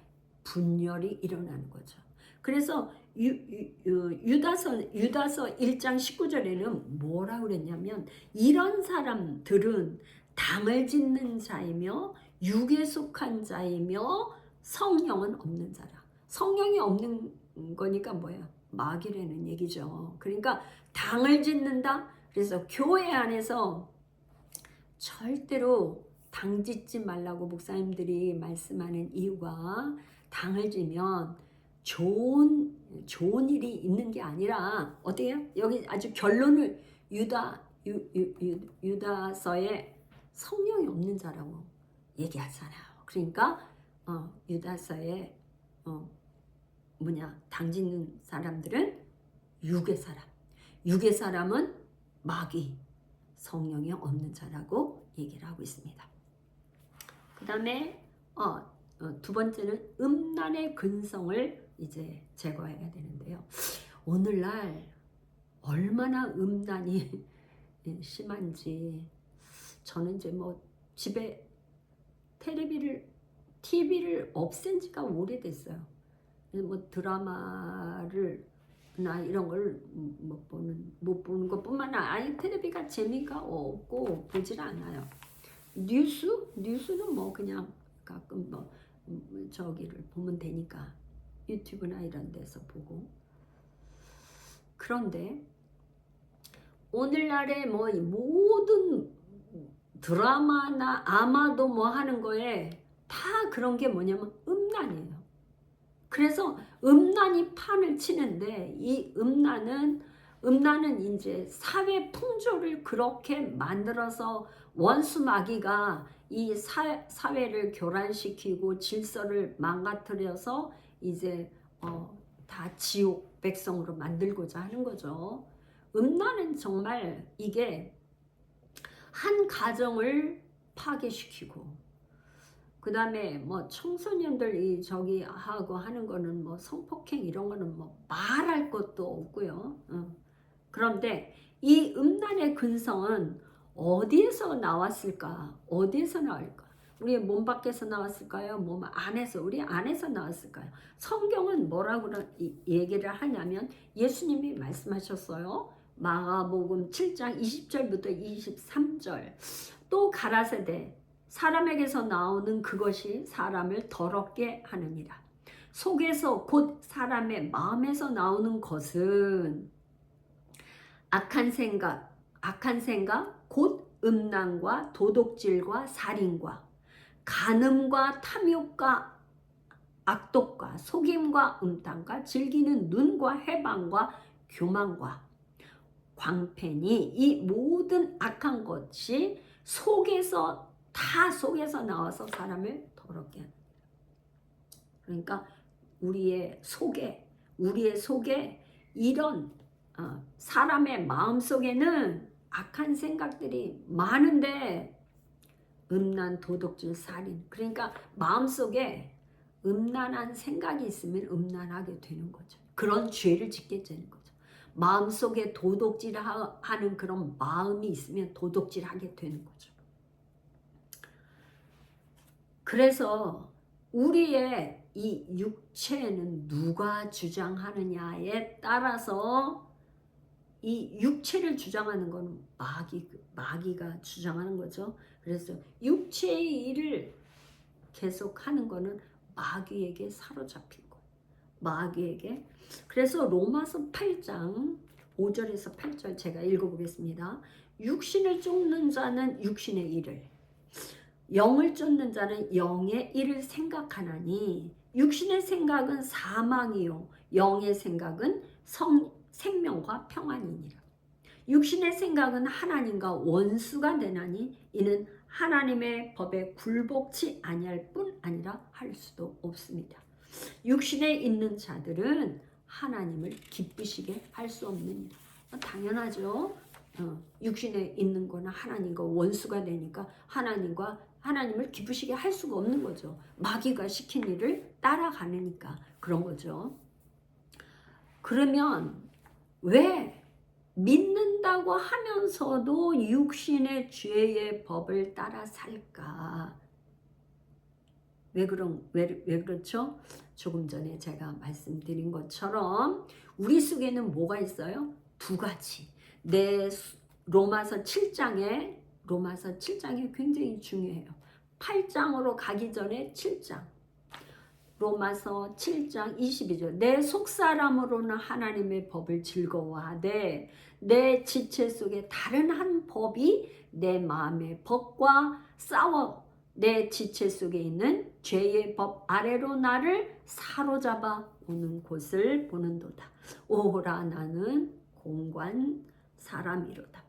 분열이 일어나는 거죠. 그래서 유다서 1장 19절에는 뭐라 그랬냐면 이런 사람들은 당을 짓는 자이며 육에 속한 자이며 성령은 없는 자라. 성령이 없는 거니까 뭐야? 마귀라는 얘기죠. 그러니까 당을 짓는다. 그래서 교회 안에서 절대로 당 짓지 말라고 목사님들이 말씀하는 이유가 당을 지면 좋은 일이 있는 게 아니라 어때요? 여기 아주 결론을 유다서에 성령이 없는 자라고 얘기하잖아요. 그러니까 유다서에 당 짓는 사람들은 육의 사람은 마귀 성령이 없는 자라고 얘기를 하고 있습니다. 그 다음에 두 번째는 음란의 근성을 이제 제거해야 되는데요. 오늘날 얼마나 음란이 심한지 저는 이제 집에 TV를 없앤 지가 오래됐어요. 드라마를 나 이런 걸 못 보는 것뿐만 아니라 텔레비가 재미가 없고 보질 않아요. 뉴스는 그냥 가끔 저기를 보면 되니까 유튜브나 이런 데서 보고. 그런데 오늘날의 모든 드라마나 아마도 하는 거에 다 그런 게 뭐냐면 음란이에요. 그래서 음란이 판을 치는데 이 음란은 이제 사회 풍조를 그렇게 만들어서 원수 마귀가 이 사회를 교란시키고 질서를 망가뜨려서 이제 다 지옥 백성으로 만들고자 하는 거죠. 음란은 정말 이게 한 가정을 파괴시키고 그 다음에 청소년들 저기 하고 하는 거는 성폭행 이런 거는 말할 것도 없고요. 그런데 이 음란의 근성은 어디에서 나왔을까? 우리 몸 밖에서 나왔을까요? 몸 안에서, 우리 안에서 나왔을까요? 성경은 뭐라고 얘기를 하냐면 예수님이 말씀하셨어요. 마가복음 7장 20절부터 23절. 또 가라사대 사람에게서 나오는 그것이 사람을 더럽게 하느니라. 속에서 곧 사람의 마음에서 나오는 것은 악한 생각 곧 음란과 도둑질과 살인과 간음과 탐욕과 악독과 속임과 음탕과 즐기는 눈과 해방과 교만과 광팬이 이 모든 악한 것이 속에서 나와서 사람을 더럽게 합니다. 그러니까 우리의 속에 이런 사람의 마음속에는 악한 생각들이 많은데 음란, 도둑질, 살인, 그러니까 마음속에 음란한 생각이 있으면 음란하게 되는 거죠. 그런 죄를 짓게 되는 거죠. 마음속에 도둑질하는 그런 마음이 있으면 도둑질하게 되는 거죠. 그래서 우리의 이 육체는 누가 주장하느냐에 따라서 이 육체를 주장하는 건 마귀가 주장하는 거죠. 그래서 육체의 일을 계속 하는 거는 마귀에게 사로잡힌 거예요. 마귀에게. 그래서 로마서 8장 5절에서 8절 제가 읽어보겠습니다. 육신을 쫓는 자는 육신의 일을, 영을 쫓는 자는 영의 일을 생각하나니 육신의 생각은 사망이요 영의 생각은 생명과 평안이니라. 육신의 생각은 하나님과 원수가 되나니 이는 하나님의 법에 굴복치 아니할 뿐 아니라 할 수도 없습니다. 육신에 있는 자들은 하나님을 기쁘시게 할 수 없는 일. 당연하죠. 육신에 있는 거는 하나님과 원수가 되니까 하나님을 기쁘시게 할 수가 없는 거죠. 마귀가 시킨 일을 따라가니까 그런 거죠. 그러면 왜 믿는다고 하면서도 육신의 죄의 법을 따라 살까? 왜 그렇죠? 조금 전에 제가 말씀드린 것처럼 우리 속에는 뭐가 있어요? 두 가지. 로마서 7장에 굉장히 중요해요. 8장으로 가기 전에 7장. 로마서 7장 22절. 내 속사람으로는 하나님의 법을 즐거워하되 내 지체 속에 다른 한 법이 내 마음의 법과 싸워 내 지체 속에 있는 죄의 법 아래로 나를 사로잡아 오는 곳을 보는도다. 오호라 나는 공관 사람이로다.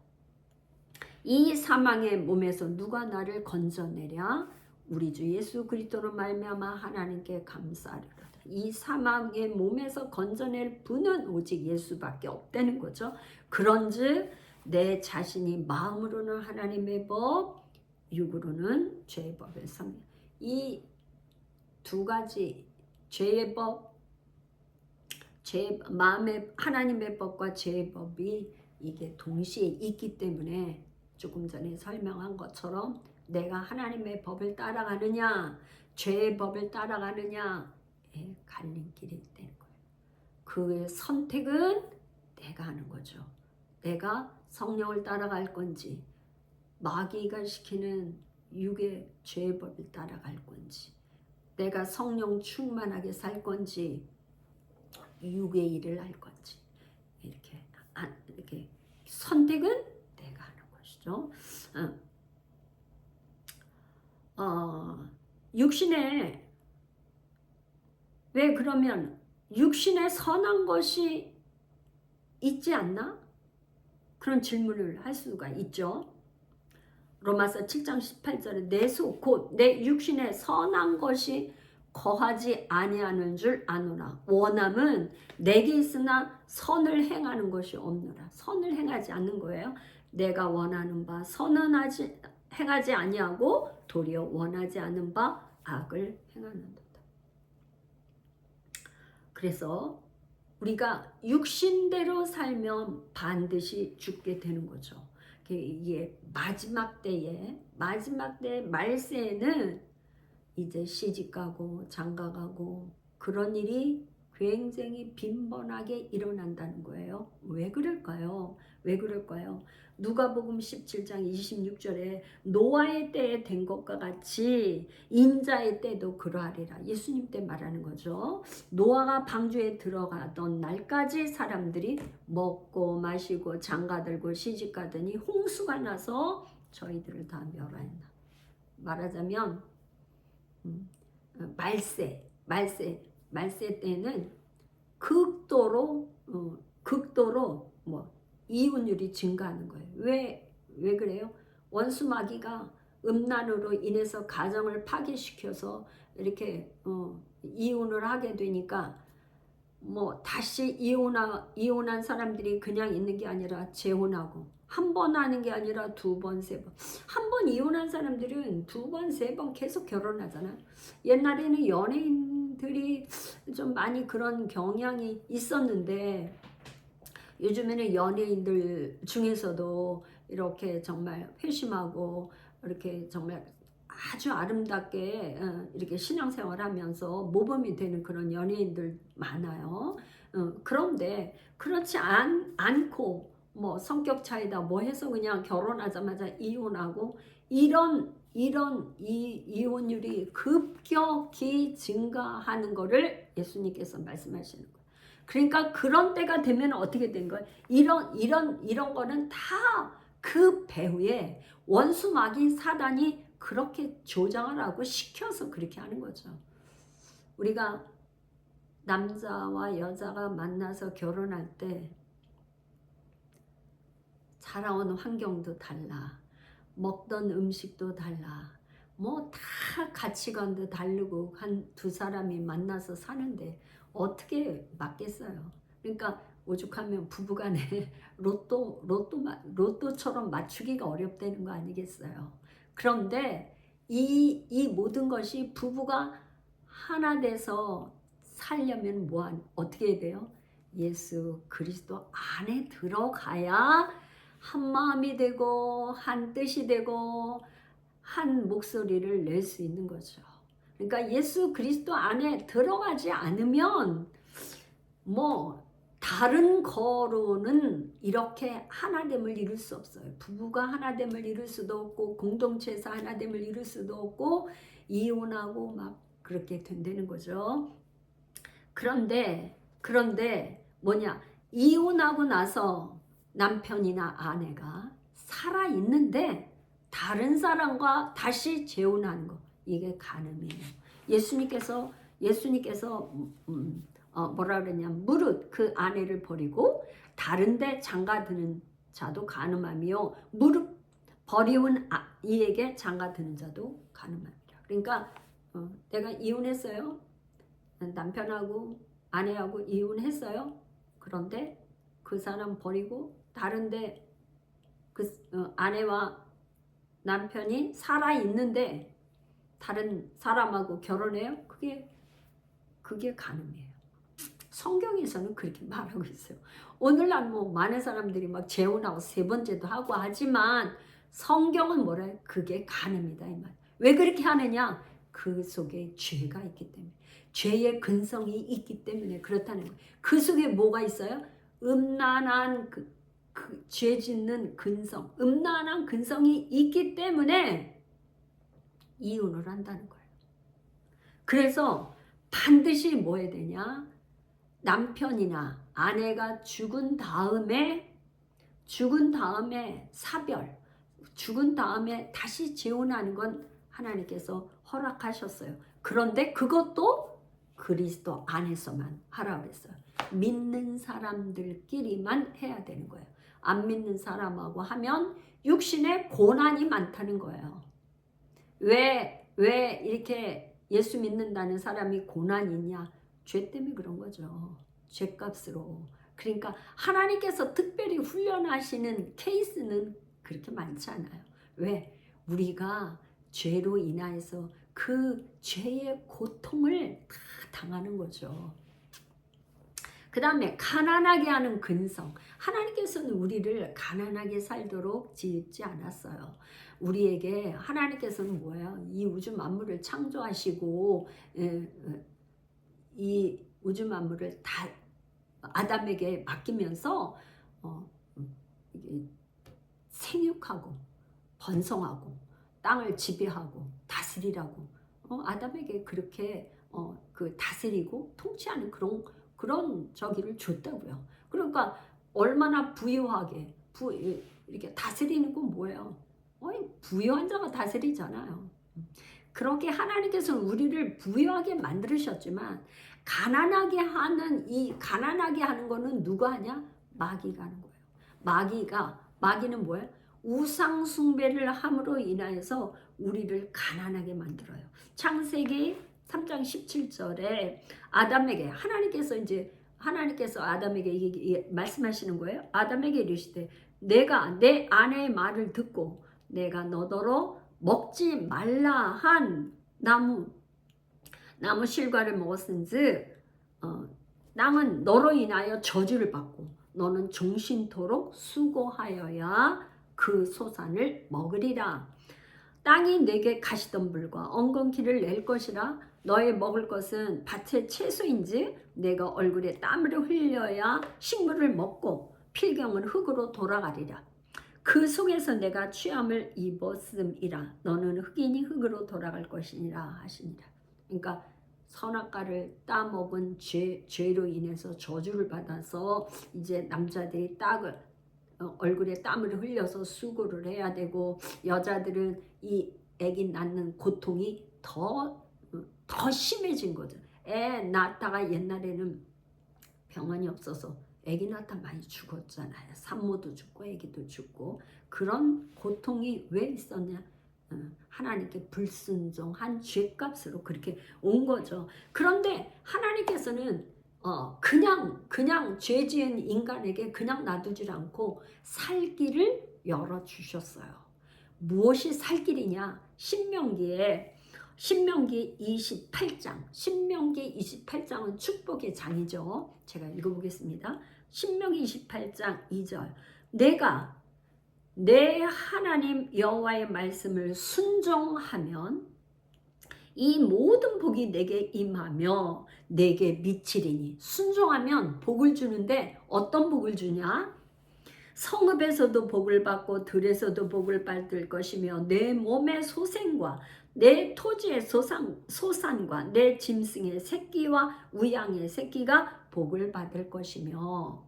이 사망의 몸에서 누가 나를 건져내랴? 우리 주 예수 그리스도로 말미암아 하나님께 감사하리로다. 이 사망의 몸에서 건져낼 분은 오직 예수밖에 없다는 거죠. 그런즉 내 자신이 마음으로는 하나님의 법, 육으로는 죄의 법을 섬겨. 이 두 가지 죄의 법, 마음의 하나님의 법과 죄의 법이 이게 동시에 있기 때문에 조금 전에 설명한 것처럼 내가 하나님의 법을 따라가느냐 죄의 법을 따라가느냐의 갈림길이 되는 거예요. 그 선택은 내가 하는 거죠. 내가 성령을 따라갈 건지 마귀가 시키는 육의 죄의 법을 따라갈 건지 내가 성령 충만하게 살 건지 육의 일을 할 건지 이렇게 선택은 내가 하는 것이죠. 육신에 왜 그러면 육신에 선한 것이 있지 않나? 그런 질문을 할 수가 있죠. 로마서 7장 18절에 내 속 곧 내 육신에 선한 것이 거하지 아니하는 줄 아노라. 원함은 내게 있으나 선을 행하는 것이 없노라. 선을 행하지 않는 거예요. 내가 원하는 바 선은 행하지 아니하고 도리어 원하지 않는 바 악을 행하는도다. 그래서 우리가 육신대로 살면 반드시 죽게 되는 거죠. 이게 마지막 때 말세에는 이제 시집가고 장가가고 그런 일이 굉장히 빈번하게 일어난다는 거예요. 왜 그럴까요? 누가복음 17장 26절에 노아의 때에 된 것과 같이 인자의 때도 그러하리라. 예수님 때 말하는 거죠. 노아가 방주에 들어가던 날까지 사람들이 먹고 마시고 장가들고 시집가더니 홍수가 나서 저희들을 다 멸하였나. 말하자면 말세 때는 극도로 이혼율이 증가하는 거예요. 왜 그래요? 원수 마귀가 음란으로 인해서 가정을 파괴시켜서 이렇게 이혼을 하게 되니까 다시 이혼한 사람들이 그냥 있는 게 아니라 재혼하고 한 번 하는 게 아니라 두 번, 세 번. 한 번 이혼한 사람들은 두 번, 세 번 계속 결혼하잖아요. 옛날에는 연예인들이 좀 많이 그런 경향이 있었는데 요즘에는 연예인들 중에서도 이렇게 정말 회심하고 이렇게 정말 아주 아름답게 이렇게 신앙생활하면서 모범이 되는 그런 연예인들 많아요. 그런데 그렇지 않고 뭐 성격 차이다 뭐 해서 그냥 결혼하자마자 이혼하고 이런 이혼율이 급격히 증가하는 거를 예수님께서 말씀하시는 거예요. 그러니까 그런 때가 되면 어떻게 된 거예요? 이런 거는 다 그 배후에 원수 마귀 사단이 그렇게 조장을 하고 시켜서 그렇게 하는 거죠. 우리가 남자와 여자가 만나서 결혼할 때 자라온 환경도 달라. 먹던 음식도 달라. 뭐 다 가치관도 다르고 한 두 사람이 만나서 사는데 어떻게 맞겠어요? 그러니까 오죽하면 부부간에 로또처럼 맞추기가 어렵다는 거 아니겠어요? 그런데 이 모든 것이 부부가 하나 돼서 살려면 어떻게 해야 돼요? 예수 그리스도 안에 들어가야 한 마음이 되고 한 뜻이 되고 한 목소리를 낼 수 있는 거죠. 그러니까 예수 그리스도 안에 들어가지 않으면 뭐 다른 거로는 이렇게 하나됨을 이룰 수 없어요. 부부가 하나됨을 이룰 수도 없고 공동체에서 하나됨을 이룰 수도 없고 이혼하고 막 그렇게 된다는 거죠. 그런데 뭐냐, 이혼하고 나서 남편이나 아내가 살아있는데 다른 사람과 다시 재혼하는 거, 이게 간음이에요. 예수님께서 뭐라 그러냐, 무릇 그 아내를 버리고 다른데 장가드는 자도 간음함이요, 무릇 버리운 이에게 장가드는 자도 간음함이라. 그러니까 내가 이혼했어요. 남편하고 아내하고 이혼했어요. 그런데 그 사람 버리고 다른데 아내와 남편이 살아있는데 다른 사람하고 결혼해요. 그게 간음이에요. 성경에서는 그렇게 말하고 있어요. 오늘날 뭐 많은 사람들이 막 재혼하고 세 번째도 하고 하지만 성경은 뭐라 해요? 그게 간음이다 이 말. 왜 그렇게 하느냐? 그 속에 죄가 있기 때문에, 죄의 근성이 있기 때문에 그렇다는 거예요. 그 속에 뭐가 있어요? 음란한 죄 짓는 근성, 음란한 근성이 있기 때문에 이혼을 한다는 거예요. 그래서 반드시 뭐 해야 되냐? 남편이나 아내가 죽은 다음에 사별, 죽은 다음에 다시 재혼하는 건 하나님께서 허락하셨어요. 그런데 그것도 그리스도 안에서만 하라 그랬어요. 믿는 사람들끼리만 해야 되는 거예요. 안 믿는 사람하고 하면 육신에 고난이 많다는 거예요. 왜 이렇게 예수 믿는다는 사람이 고난이 있냐? 죄 때문에 그런 거죠. 죄값으로. 그러니까 하나님께서 특별히 훈련하시는 케이스는 그렇게 많지 않아요. 왜? 우리가 죄로 인하여서 그 죄의 고통을 다 당하는 거죠. 그 다음에 가난하게 하는 근성. 하나님께서는 우리를 가난하게 살도록 지지 않았어요. 우리에게 하나님께서는 뭐예요? 이 우주 만물을 창조하시고 이 우주 만물을 다 아담에게 맡기면서 생육하고 번성하고 땅을 지배하고 다스리라고 아담에게 그렇게 다스리고 통치하는 그런 저기를 줬다고요. 그러니까 얼마나 부유하게 이렇게 다스리는 건 뭐예요? 부유한 자가 다스리잖아요. 그렇게 하나님께서는 우리를 부유하게 만드셨지만 가난하게 하는 거는 누가 하냐? 마귀가 하는 거예요. 마귀는 뭐예요? 우상 숭배를 함으로 인하여서 우리를 가난하게 만들어요. 창세기 3장 17절에 아담에게 하나님께서 아담에게 말씀하시는 거예요. 아담에게 이르시되 내가 내 아내의 말을 듣고 내가 너더러 먹지 말라 한 나무 실과를 먹었은즉 땅은 너로 인하여 저주를 받고 너는 종신토록 수고하여야 그 소산을 먹으리라. 땅이 내게 가시덤불과 엉겅퀴를 낼 것이라. 너의 먹을 것은 밭의 채소인지 내가 얼굴에 땀을 흘려야 식물을 먹고 필경은 흙으로 돌아가리라. 그 속에서 내가 취함을 입었음이라. 너는 흙이니 흙으로 돌아갈 것이니라 하시니라. 그러니까 선악과를 따먹은 죄로 인해서 저주를 받아서 이제 남자들이 얼굴에 땀을 흘려서 수고를 해야 되고, 여자들은 이 아기 낳는 고통이 더 심해진 거죠. 애 낳다가 옛날에는 병원이 없어서 아기 낳다 많이 죽었잖아요. 산모도 죽고 아기도 죽고. 그런 고통이 왜 있었냐? 하나님께 불순종한 죄값으로 그렇게 온 거죠. 그런데 하나님께서는 그냥 죄 지은 인간에게 그냥 놔두질 않고 살 길을 열어주셨어요. 무엇이 살 길이냐? 신명기 28장. 신명기 28장은 축복의 장이죠. 제가 읽어보겠습니다. 신명기 28장 2절. 내가 내 하나님 여호와의 말씀을 순종하면 이 모든 복이 내게 임하며 내게 미치리니. 순종하면 복을 주는데 어떤 복을 주냐? 성읍에서도 복을 받고 들에서도 복을 받을 것이며 내 몸의 소생과 내 토지의 소산과 내 짐승의 새끼와 우양의 새끼가 복을 받을 것이며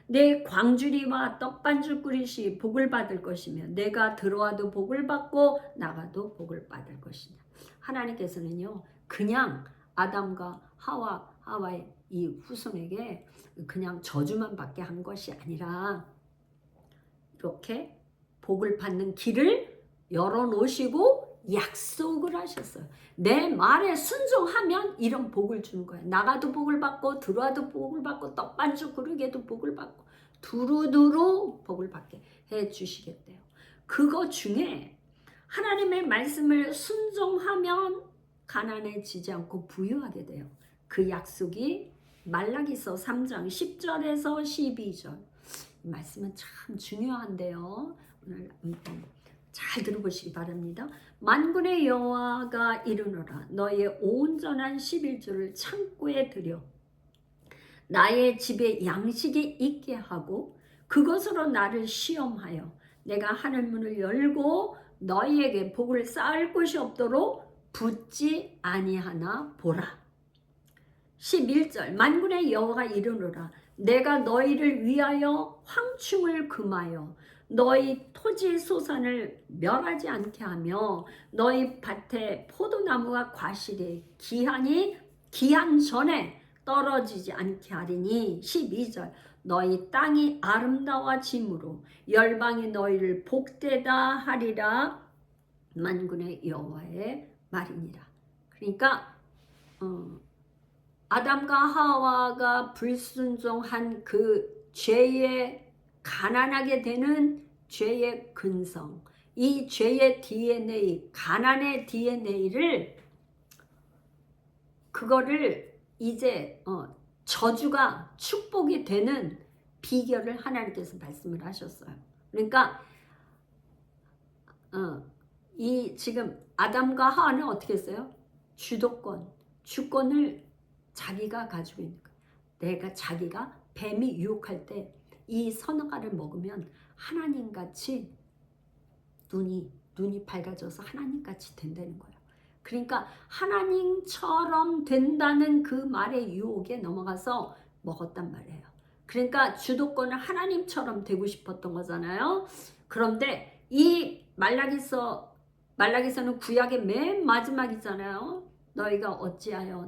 내 광주리와 떡반죽 그릇이 복을 받을 것이며 내가 들어와도 복을 받고 나가도 복을 받을 것이냐. 하나님께서는요, 그냥 아담과 하와의 이 후손에게 그냥 저주만 받게 한 것이 아니라 이렇게 복을 받는 길을 열어놓으시고 약속을 하셨어요. 내 말에 순종하면 이런 복을 주는 거예요. 나가도 복을 받고 들어와도 복을 받고 떡반죽 그릇에도 복을 받고 두루두루 복을 받게 해주시겠대요. 그거 중에 하나님의 말씀을 순종하면 가난해지지 않고 부유하게 돼요. 그 약속이 말라기서 3장 10절에서 12절. 이 말씀은 참 중요한데요. 오늘 잘 들어보시기 바랍니다. 만군의 여호와가 이르노라. 너의 온전한 11조를 창고에 들여 나의 집에 양식이 있게 하고 그것으로 나를 시험하여 내가 하늘문을 열고 너희에게 복을 쌓을 곳이 없도록 붙지 아니하나 보라. 11절. 만군의 여호와가 이르노라. 내가 너희를 위하여 황충을 금하여 너희 토지 소산을 멸하지 않게 하며 너희 밭에 포도나무와 과실이 기한 전에 떨어지지 않게 하리니. 12절. 너희 땅이 아름다워짐으로 열방이 너희를 복되다 하리라. 만군의 여호와의 말이니라. 그러니까 아담과 하와가 불순종한 그 죄의 가난하게 되는 죄의 근성, 이 죄의 DNA, 가난의 DNA를 그거를 이제 저주가 축복이 되는 비결을 하나님께서 말씀을 하셨어요. 그러니까 이 지금 아담과 하와는 어떻게 했어요? 주권을 자기가 가지고 있는 거예요. 자기가 뱀이 유혹할 때 이 선악과를 먹으면 하나님같이 눈이 밝아져서 하나님같이 된다는 거예요. 그러니까 하나님처럼 된다는 그 말의 유혹에 넘어가서 먹었단 말이에요. 그러니까 주도권은 하나님처럼 되고 싶었던 거잖아요. 그런데 이 말라기서는 구약의 맨 마지막이잖아요. 너희가 어찌하여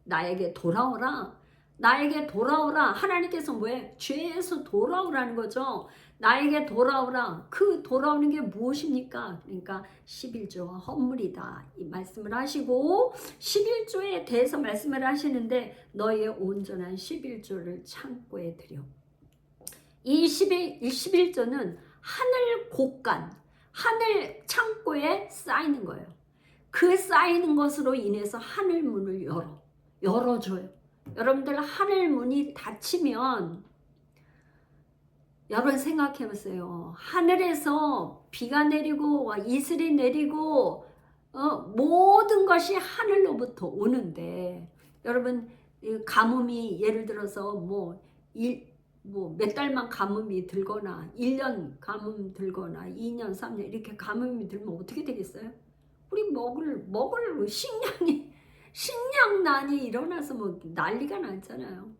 나에게 돌아오라. 나에게 돌아오라. 하나님께서 뭐예요? 죄에서 돌아오라는 거죠. 나에게 돌아오라. 그 돌아오는 게 무엇입니까? 그러니까 11조가 헌물이다. 이 말씀을 하시고 11조에 대해서 말씀을 하시는데 너희의 온전한 11조를 창고에 들여. 이 11조는 하늘 곳간, 하늘 창고에 쌓이는 거예요. 그 쌓이는 것으로 인해서 하늘 문을 열어줘요. 여러분들 하늘 문이 닫히면 여러분 생각해 보세요. 하늘에서 비가 내리고 이슬이 내리고 모든 것이 하늘로부터 오는데 여러분 가뭄이 예를 들어서 몇 달만 가뭄이 들거나 1년 가뭄 들거나 2년 3년 이렇게 가뭄이 들면 어떻게 되겠어요? 우리 먹을 식량난이 일어나서 뭐 난리가 났잖아요.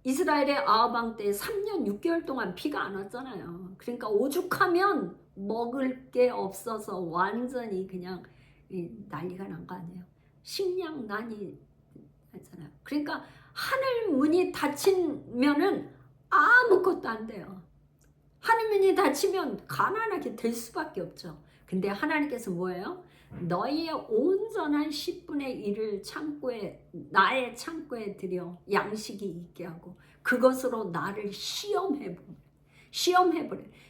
이스라엘의 아하방 때 3년 6개월 동안 비가 안 왔잖아요. 그러니까 오죽하면 먹을 게 없어서 완전히 그냥 난리가 난 거 아니에요. 식량난이 났잖아요. 그러니까 하늘 문이 닫히면은 아무것도 안 돼요. 하늘 문이 닫히면 가난하게 될 수밖에 없죠. 근데 하나님께서 뭐예요? 너희의 온전한 10분의 1을 나의 창고에 들여 양식이 있게 하고 그것으로 나를 시험해보래.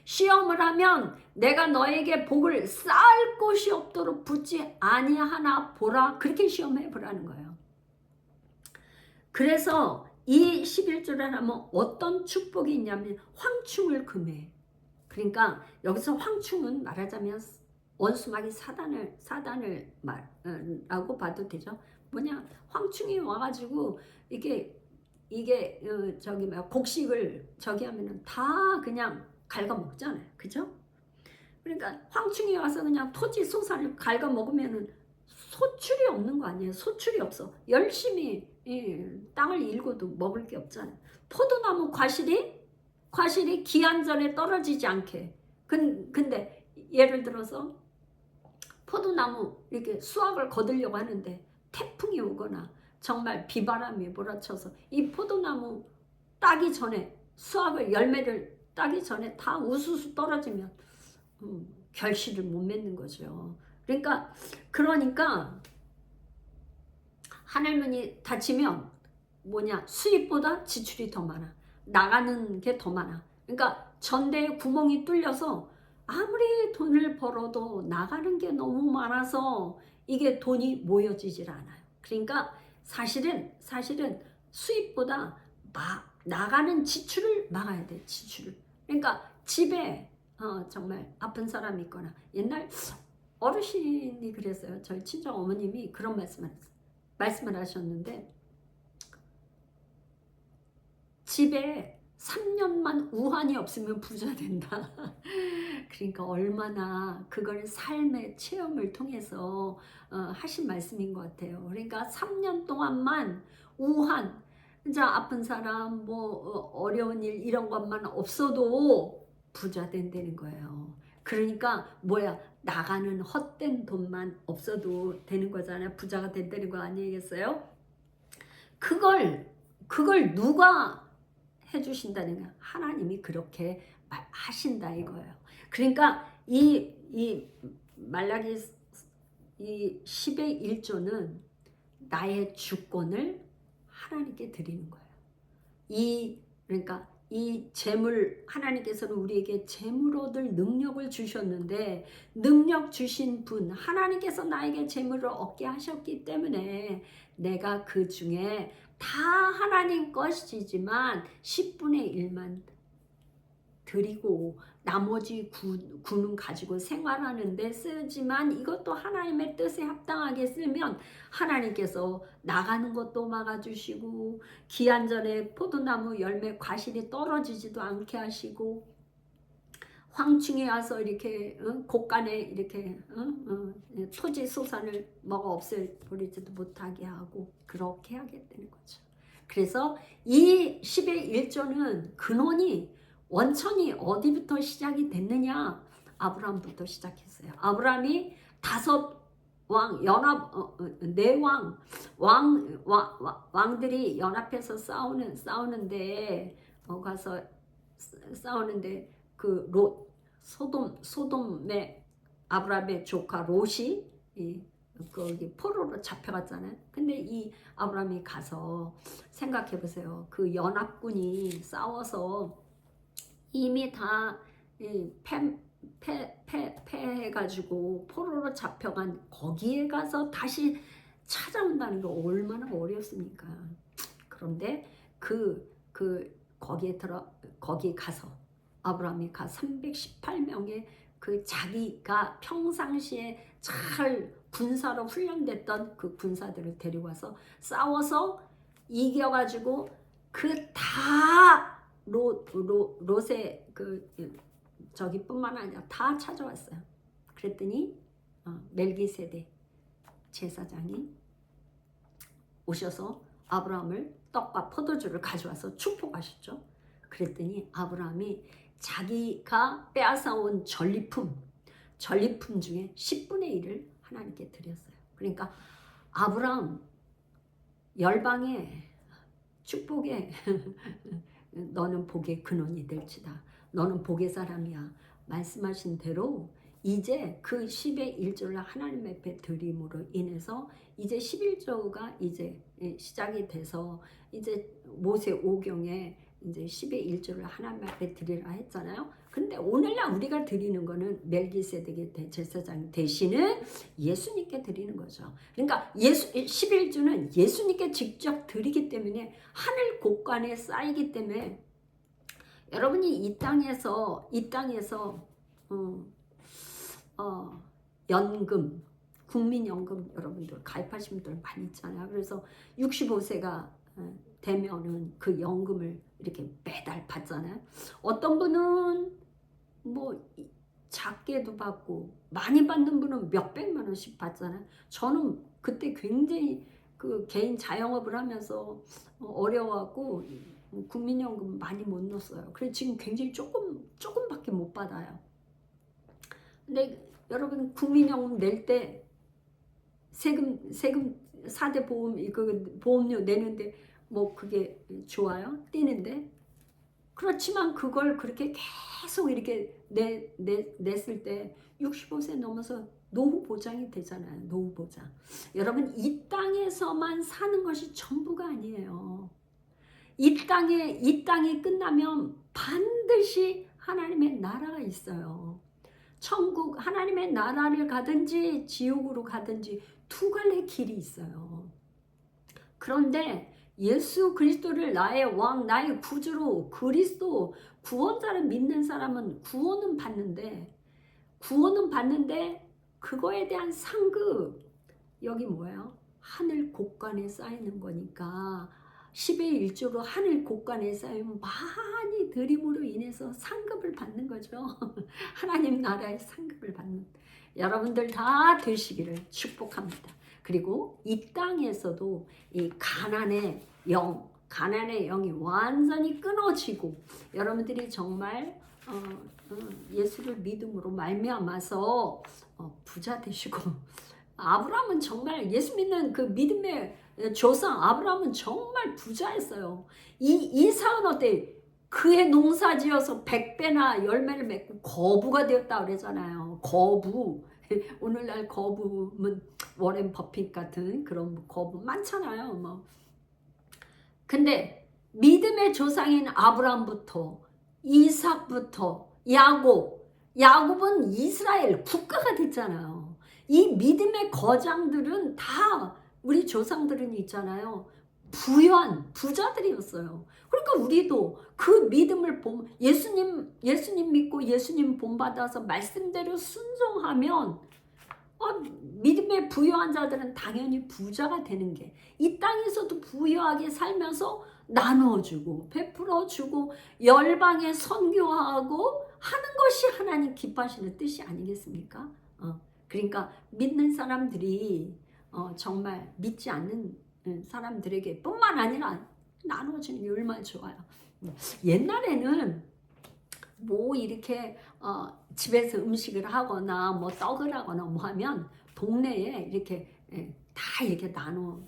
시험을 하면 내가 너에게 복을 쌓을 곳이 없도록 붙지 아니하나 보라. 그렇게 시험해보라는 거예요. 그래서 이 11절에 하면 어떤 축복이 있냐면 황충을 금해. 그러니까 여기서 황충은 말하자면 원수마귀 사단을 말하고 봐도 되죠. 뭐냐, 황충이 와가지고 이게 곡식을 하면은 다 그냥 갉아먹잖아요, 그죠? 그러니까 황충이 와서 그냥 토지 소산을 갉아먹으면은 소출이 없는 거 아니에요. 소출이 없어. 열심히 땅을 일궈도 먹을 게 없잖아요. 포도나무 과실이 기한 전에 떨어지지 않게. 근데 예를 들어서 포도나무 이렇게 수확을 거두려고 하는데 태풍이 오거나 정말 비바람이 몰아쳐서 이 포도나무 따기 전에 열매를 따기 전에 다 우수수 떨어지면 결실을 못 맺는 거죠. 그러니까 하늘문이 닫히면 뭐냐, 수입보다 지출이 더 많아. 나가는 게 더 많아. 그러니까 전대에 구멍이 뚫려서 아무리 돈을 벌어도 나가는 게 너무 많아서 이게 돈이 모여지질 않아요. 그러니까 사실은 수입보다 나가는 지출을 막아야 돼. 지출을. 그러니까 집에 정말 아픈 사람이 있거나, 옛날 어르신이 그랬어요. 저희 친정 어머님이 그런 말씀을 하셨는데, 집에 3년만 우환이 없으면 부자 된다. 그러니까 얼마나 그걸 삶의 체험을 통해서 하신 말씀인 것 같아요. 그러니까 3년 동안만 우환, 진짜 아픈 사람, 어려운 일 이런 것만 없어도 부자 된다는 거예요. 그러니까 나가는 헛된 돈만 없어도 되는 거잖아요. 부자가 된다는 거 아니겠어요? 그걸 누가 해주신다는 거야. 하나님이 그렇게 하신다 이거예요. 그러니까 이 말라기 이 10의 1조는 나의 주권을 하나님께 드리는 거예요. 그러니까 이 재물, 하나님께서는 우리에게 재물 얻을 능력을 주셨는데, 능력 주신 분 하나님께서 나에게 재물을 얻게 하셨기 때문에 내가 그 중에 다 하나님 것이지만 10분의 1만 드리고 나머지 9는 가지고 생활하는데 쓰지만, 이것도 하나님의 뜻에 합당하게 쓰면 하나님께서 나가는 것도 막아주시고 기한 전에 포도나무 열매 과실이 떨어지지도 않게 하시고, 황충이 와서 이렇게 곳간에 이렇게 토지 소산을 먹어 없애버리지도 못하게 하고 그렇게 하겠다는 거죠. 그래서 이 10의 1조는 근원이 원천이 어디부터 시작이 됐느냐? 아브라함부터 시작했어요. 아브라함이 5왕 왕들이 연합해서 싸우는데 가서 싸우는데 소돔의 아브라함의 조카 롯이 거기 포로로 잡혀갔잖아요. 근데 이 아브라함이 가서 생각해 보세요. 그 연합군이 싸워서 이미 다 패해가지고 포로로 잡혀간 거기에 가서 다시 찾아온다는 게 얼마나 어렵습니까? 그런데 거기 가서 아브라함이 318명의 그 자기가 평상시에 잘 군사로 훈련됐던 그 군사들을 데리고 와서 싸워서 이겨가지고 그 다 롯의 그 저기뿐만 아니라 다 찾아왔어요. 그랬더니 멜기세덱 제사장이 오셔서 아브라함을 떡과 포도주를 가져와서 축복하셨죠. 그랬더니 아브라함이 자기가 빼앗아온 전리품 중에 10분의 1을 하나님께 드렸어요. 그러니까 아브라함 열방의 축복에 너는 복의 근원이 될지다. 너는 복의 사람이야. 말씀하신 대로 이제 그 10의 1조를 하나님 앞에 드림으로 인해서 이제 11조가 이제 시작이 돼서 이제 모세 오경에 이제 10의 1조를 하나님 앞에 드리라 했잖아요. 근데 오늘날 우리가 드리는 거는 멜기세덱의 대제사장 대신은 예수님께 드리는 거죠. 그러니까 11조는 예수님께 직접 드리기 때문에 하늘 곳간에 쌓이기 때문에 여러분이 이 땅에서 연금, 국민연금 여러분들 가입하신 분들 많이 있잖아요. 그래서 65세가 되면은 그 연금을 이렇게 매달 받잖아요. 어떤 분은 뭐 작게도 받고 많이 받는 분은 몇백만 원씩 받잖아요. 저는 그때 굉장히 그 개인 자영업을 하면서 어려워하고 국민연금 많이 못 넣었어요. 그래서 지금 굉장히 조금밖에 못 받아요. 근데 여러분 국민연금 낼 때 세금 4대 보험 그 보험료 내는데 뭐 그게 좋아요? 뛰는데 그렇지만 그걸 그렇게 계속 이렇게 냈을 때 65세 넘어서 노후 보장이 되잖아요. 노후 보장. 여러분 이 땅에서만 사는 것이 전부가 아니에요. 이 땅이 끝나면 반드시 하나님의 나라가 있어요. 천국 하나님의 나라를 가든지 지옥으로 가든지 두 갈래 길이 있어요. 그런데 예수 그리스도를 나의 왕, 나의 구주로 그리스도 구원자를 믿는 사람은 구원은 받는데 그거에 대한 상급 여기 뭐예요? 하늘 곳간에 쌓이는 거니까 10의 1조로 하늘 곳간에 쌓이면 많이 드림으로 인해서 상급을 받는 거죠. 하나님 나라의 상급을 받는 여러분들 다 되시기를 축복합니다. 그리고 이 땅에서도 이 가난의 영이 완전히 끊어지고 여러분들이 정말 예수를 믿음으로 말미암아서 부자 되시고 아브라함은 정말 예수 믿는 그 믿음의 조상 아브라함은 정말 부자였어요. 이삭은 어때? 그의 농사지어서 100배나 열매를 맺고 거부가 되었다 그러잖아요. 거부. 오늘날 거부는 워렌 버핏 같은 그런 거부 많잖아요. 뭐. 근데 믿음의 조상인 아브라함부터 이삭부터 야곱은 이스라엘 국가가 됐잖아요. 이 믿음의 거장들은 다 우리 조상들은 있잖아요. 부유한 부자들이었어요. 그러니까 우리도 그 믿음을 예수님 믿고 예수님 본받아서 말씀대로 순종하면 믿음의 부유한 자들은 당연히 부자가 되는 게 이 땅에서도 부유하게 살면서 나누어주고 베풀어주고 열방에 선교하고 하는 것이 하나님 기뻐하시는 뜻이 아니겠습니까? 그러니까 믿는 사람들이 정말 믿지 않는 사람들에게 뿐만 아니라 나눠주는 게 얼마나 좋아요. 옛날에는 뭐 이렇게 집에서 음식을 하거나 뭐 떡을 하거나 뭐 하면 동네에 이렇게 다 이렇게 나눠.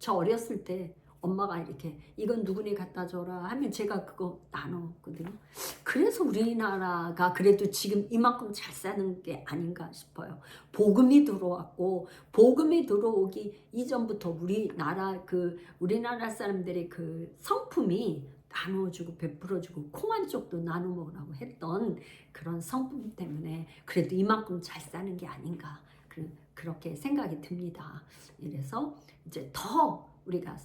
저 어렸을 때 엄마가 이렇게 이건 누구네 갖다 줘라 하면 제가 그거 나눴거든요. 그래서 우리나라가 그래도 지금 이만큼 잘 사는 게 아닌가 싶어요. 복음이 들어왔고 복음이 들어오기 이전부터 우리나라 사람들의 그 성품이 나누어주고 베풀어주고 콩 한 쪽도 나눠 먹으라고 했던 그런 성품 때문에 그래도 이만큼 잘 사는 게 아닌가 그렇게 생각이 듭니다. 이래서 이제 더 우리가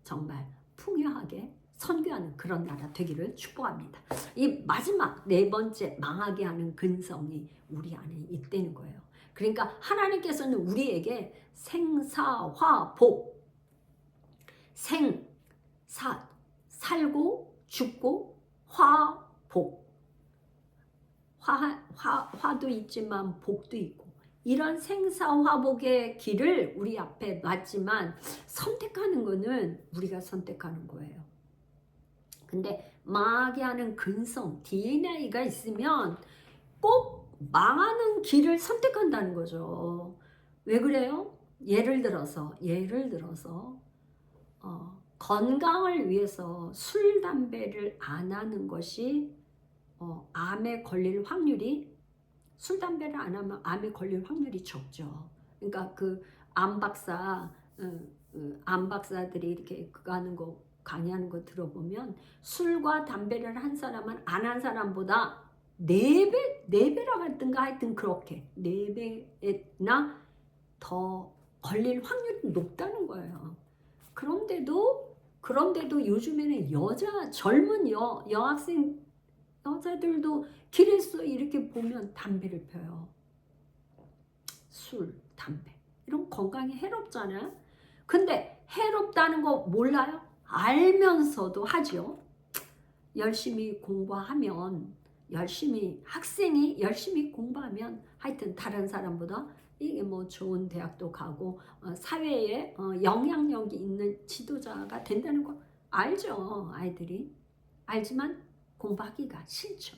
정말 풍요하게 선교하는 그런 나라 되기를 축복합니다. 이 마지막 네 번째 망하게 하는 근성이 우리 안에 있다는 거예요. 그러니까 하나님께서는 우리에게 생사화복, 살고 죽고 화복, 화도 있지만 복도 있고 이런 생사화복의 길을 우리 앞에 놨지만 선택하는 거는 우리가 선택하는 거예요. 근데 망하게 하는 근성, DNA가 있으면 꼭 망하는 길을 선택한다는 거죠. 왜 그래요? 예를 들어서 건강을 위해서 술, 담배를 안 하는 것이 암에 걸릴 확률이, 술, 담배를 안 하면 암에 걸릴 확률이 적죠. 그러니까 그 암 박사들이 이렇게 그거 하는 거, 강의하는 거 들어보면 술과 담배를 한 사람은 안 한 사람보다 4배라 같은가, 하여튼 그렇게 4배나 더 걸릴 확률이 높다는 거예요. 그런데도 요즘에는 젊은 여학생 여자들도 길에서 이렇게 보면 담배를 펴요. 술, 담배 이런 건강에 해롭잖아요. 근데 해롭다는 거 몰라요? 알면서도 하죠. 열심히 공부하면, 학생이 열심히 공부하면 하여튼 다른 사람보다 이게 뭐 좋은 대학도 가고 사회에 영향력이 있는 지도자가 된다는 거 알죠. 아이들이 알지만 공부하기가 싫죠.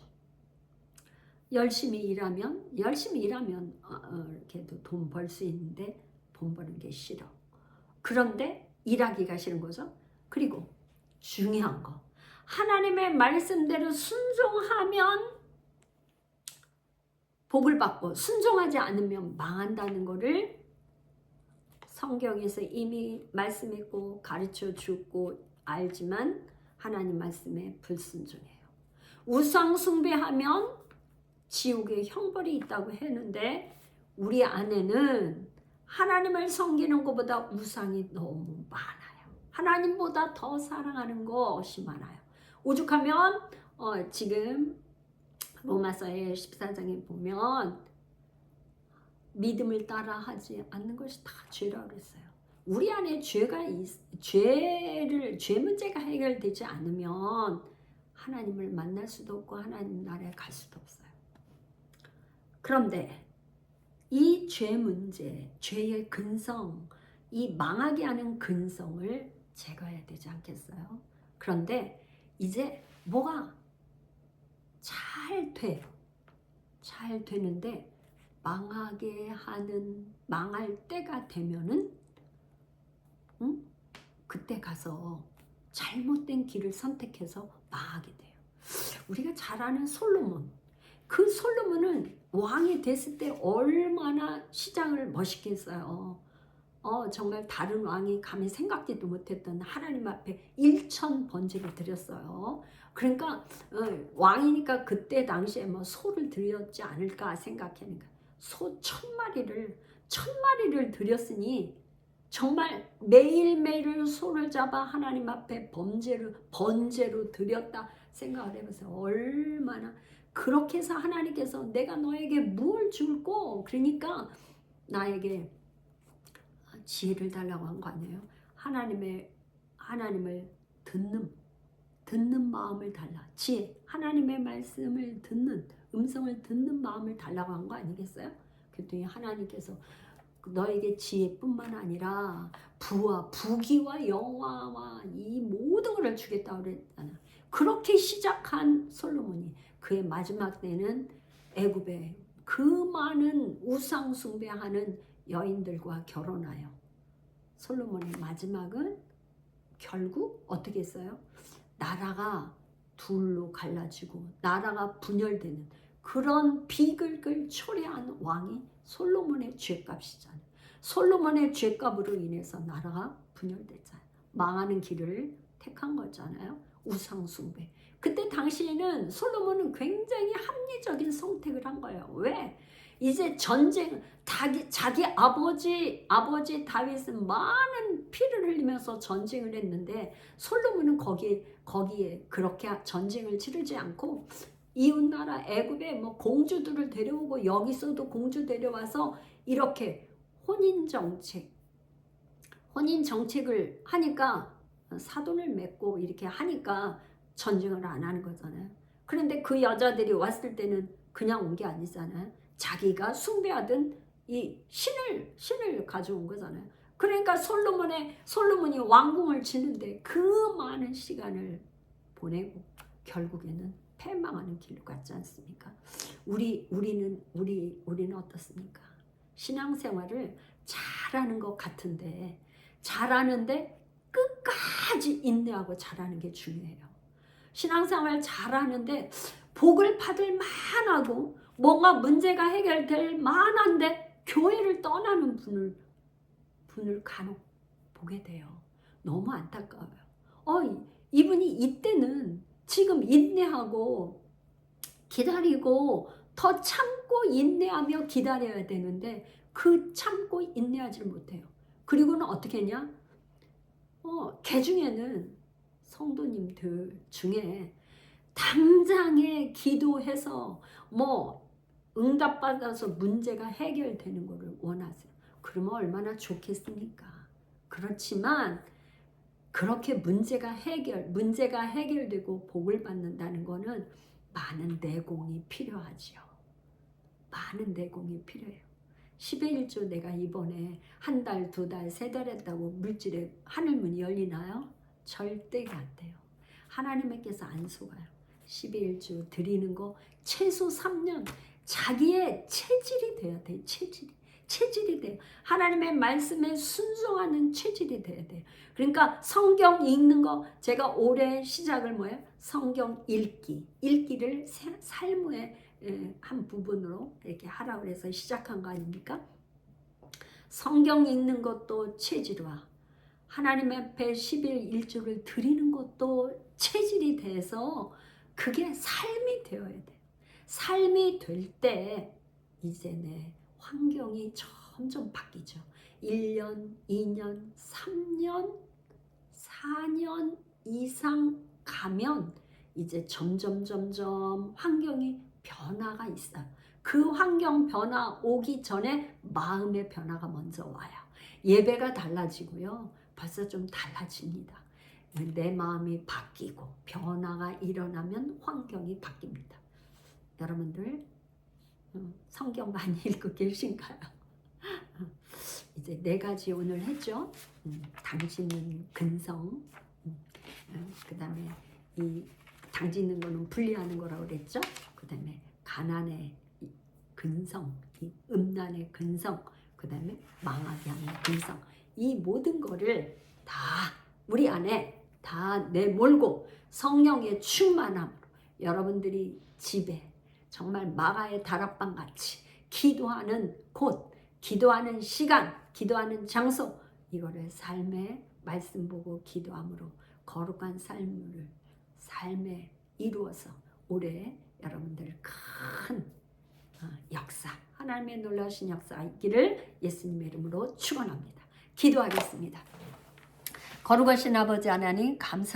열심히 일하면 이렇게도 돈 벌 수 있는데 돈 버는 게 싫어. 그런데 일하기가 싫은 거죠. 그리고 중요한 거, 하나님의 말씀대로 순종하면 복을 받고 순종하지 않으면 망한다는 것을 성경에서 이미 말씀했고 가르쳐 주고 알지만 하나님 말씀에 불순종해요. 우상 숭배하면 지옥의 형벌이 있다고 했는데 우리 안에는 하나님을 섬기는 것보다 우상이 너무 많아요. 하나님보다 더 사랑하는 것이 많아요. 오죽하면 지금 로마서의 14장에 보면 믿음을 따라 하지 않는 것이 다 죄라고 그랬어요. 우리 안에 죄 문제가 해결되지 않으면 하나님을 만날 수도 없고 하나님 나라에 갈 수도 없어요. 그런데 이 죄 문제, 죄의 근성, 이 망하게 하는 근성을 제거해야 되지 않겠어요? 그런데 이제 뭐가 잘 되는데 망할 때가 되면은 그때 가서 잘못된 길을 선택해서 망하게 돼요. 우리가 잘 아는 솔로몬, 그 솔로몬은 왕이 됐을 때 얼마나 시장을 멋있게 했어요. 정말 다른 왕이 감히 생각지도 못했던 하나님 앞에 1천 번제를 드렸어요. 그러니까 왕이니까 그때 당시에 뭐 소를 드렸지 않을까 생각하니까 소 1000마리를 드렸으니 정말 매일매일 소를 잡아 하나님 앞에 번제로 드렸다 생각을 해보세요. 얼마나 그렇게 해서 하나님께서 내가 너에게 뭘 줄고 그러니까 나에게 지혜를 달라고 한 거 아니에요? 하나님을 듣는 마음을 달라. 지혜, 하나님의 말씀을 듣는, 음성을 듣는 마음을 달라고 한 거 아니겠어요? 그랬더니 하나님께서 너에게 지혜뿐만 아니라 부귀와 영화와 이 모든 것을 주겠다고 그랬잖아. 그렇게 시작한 솔로몬이 그의 마지막 때는 애굽에 그 많은 우상 숭배하는 여인들과 결혼하여 솔로몬의 마지막은 결국 어떻게 했어요? 나라가 둘로 갈라지고 나라가 분열되는 그런 비극을 초래한 왕이 솔로몬의 죄값이잖아요. 솔로몬의 죄값으로 인해서 나라가 분열됐잖아요. 망하는 길을 택한 거잖아요. 우상 숭배. 그때 당시에는 솔로몬은 굉장히 합리적인 선택을 한 거예요. 왜? 이제 전쟁, 자기 아버지 다윗은 많은 피를 흘리면서 전쟁을 했는데 솔로몬은 거기에 그렇게 전쟁을 치르지 않고 이웃나라 애굽에 뭐 공주들을 데려오고 여기서도 공주 데려와서 이렇게 혼인 정책을 하니까 사돈을 맺고 이렇게 하니까 전쟁을 안 하는 거잖아요. 그런데 그 여자들이 왔을 때는 그냥 온 게 아니잖아요. 자기가 숭배하던 이 신을 가져온 거잖아요. 그러니까 솔로몬이 왕궁을 짓는데 그 많은 시간을 보내고 결국에는 패망하는 길로 갔지 않습니까? 우리는 어떻습니까? 신앙생활을 잘하는 것 같은데 잘하는데 끝까지 인내하고 잘하는 게 중요해요. 신앙생활 잘하는데 복을 받을 만하고 뭔가 문제가 해결될 만한데 교회를 떠나는 분을 간혹 보게 돼요. 너무 안타까워요. 이분이 이때는 지금 인내하고 기다리고 더 참고 인내하며 기다려야 되는데 그 참고 인내하지 못해요. 그리고는 어떻게 했냐? 개중에는 성도님들 중에 당장에 기도해서 뭐 응답받아서 문제가 해결되는 것을 원하세요. 그러면 얼마나 좋겠습니까? 그렇지만 그렇게 문제가 해결되고 복을 받는다는 것은 많은 내공이 필요하지요. 많은 내공이 필요해요. 10의 1조 내가 이번에 한 달, 두 달, 세 달 했다고 물질에 하늘문이 열리나요? 절대가 안 돼요. 하나님께서 안 속아요. 10의 1조 드리는 거 최소 3년 자기의 체질이 돼야 돼요. 체질이 돼요. 하나님의 말씀에 순종하는 체질이 돼야 돼요. 그러니까 성경 읽는 거 제가 올해 시작을 성경 읽기를 삶의 한 부분으로 이렇게 하라고 해서 시작한 거 아닙니까? 성경 읽는 것도 체질화, 하나님 앞에 10일 1조를 드리는 것도 체질이 돼서 그게 삶이 되어야 돼요. 삶이 될 때 이제 내 환경이 점점 바뀌죠. 1년, 2년, 3년, 4년 이상 가면 이제 점점 환경이 변화가 있어요. 그 환경 변화 오기 전에 마음의 변화가 먼저 와요. 예배가 달라지고요. 벌써 좀 달라집니다. 내 마음이 바뀌고 변화가 일어나면 환경이 바뀝니다. 여러분들 성경 많이 읽고 계신가요? 이제 4가지 오늘 했죠. 당짓는 근성, 그 다음에 이 당짓는 거는 분리하는 거라고 그랬죠. 그 다음에 가난의 근성, 이 음란의 근성, 그 다음에 망하게 하는 근성, 이 모든 거를 다 우리 안에 다 내몰고 성령의 충만함으로 여러분들이 집에 정말 마가의 다락방 같이 기도하는 곳, 기도하는 시간, 기도하는 장소, 이거를 삶의 말씀 보고 기도함으로 거룩한 삶에 이루어서 올해 여러분들 큰 역사, 하나님의 놀라우신 역사 있기를 예수님의 이름으로 축원합니다. 기도하겠습니다. 거룩하신 아버지 하나님 감사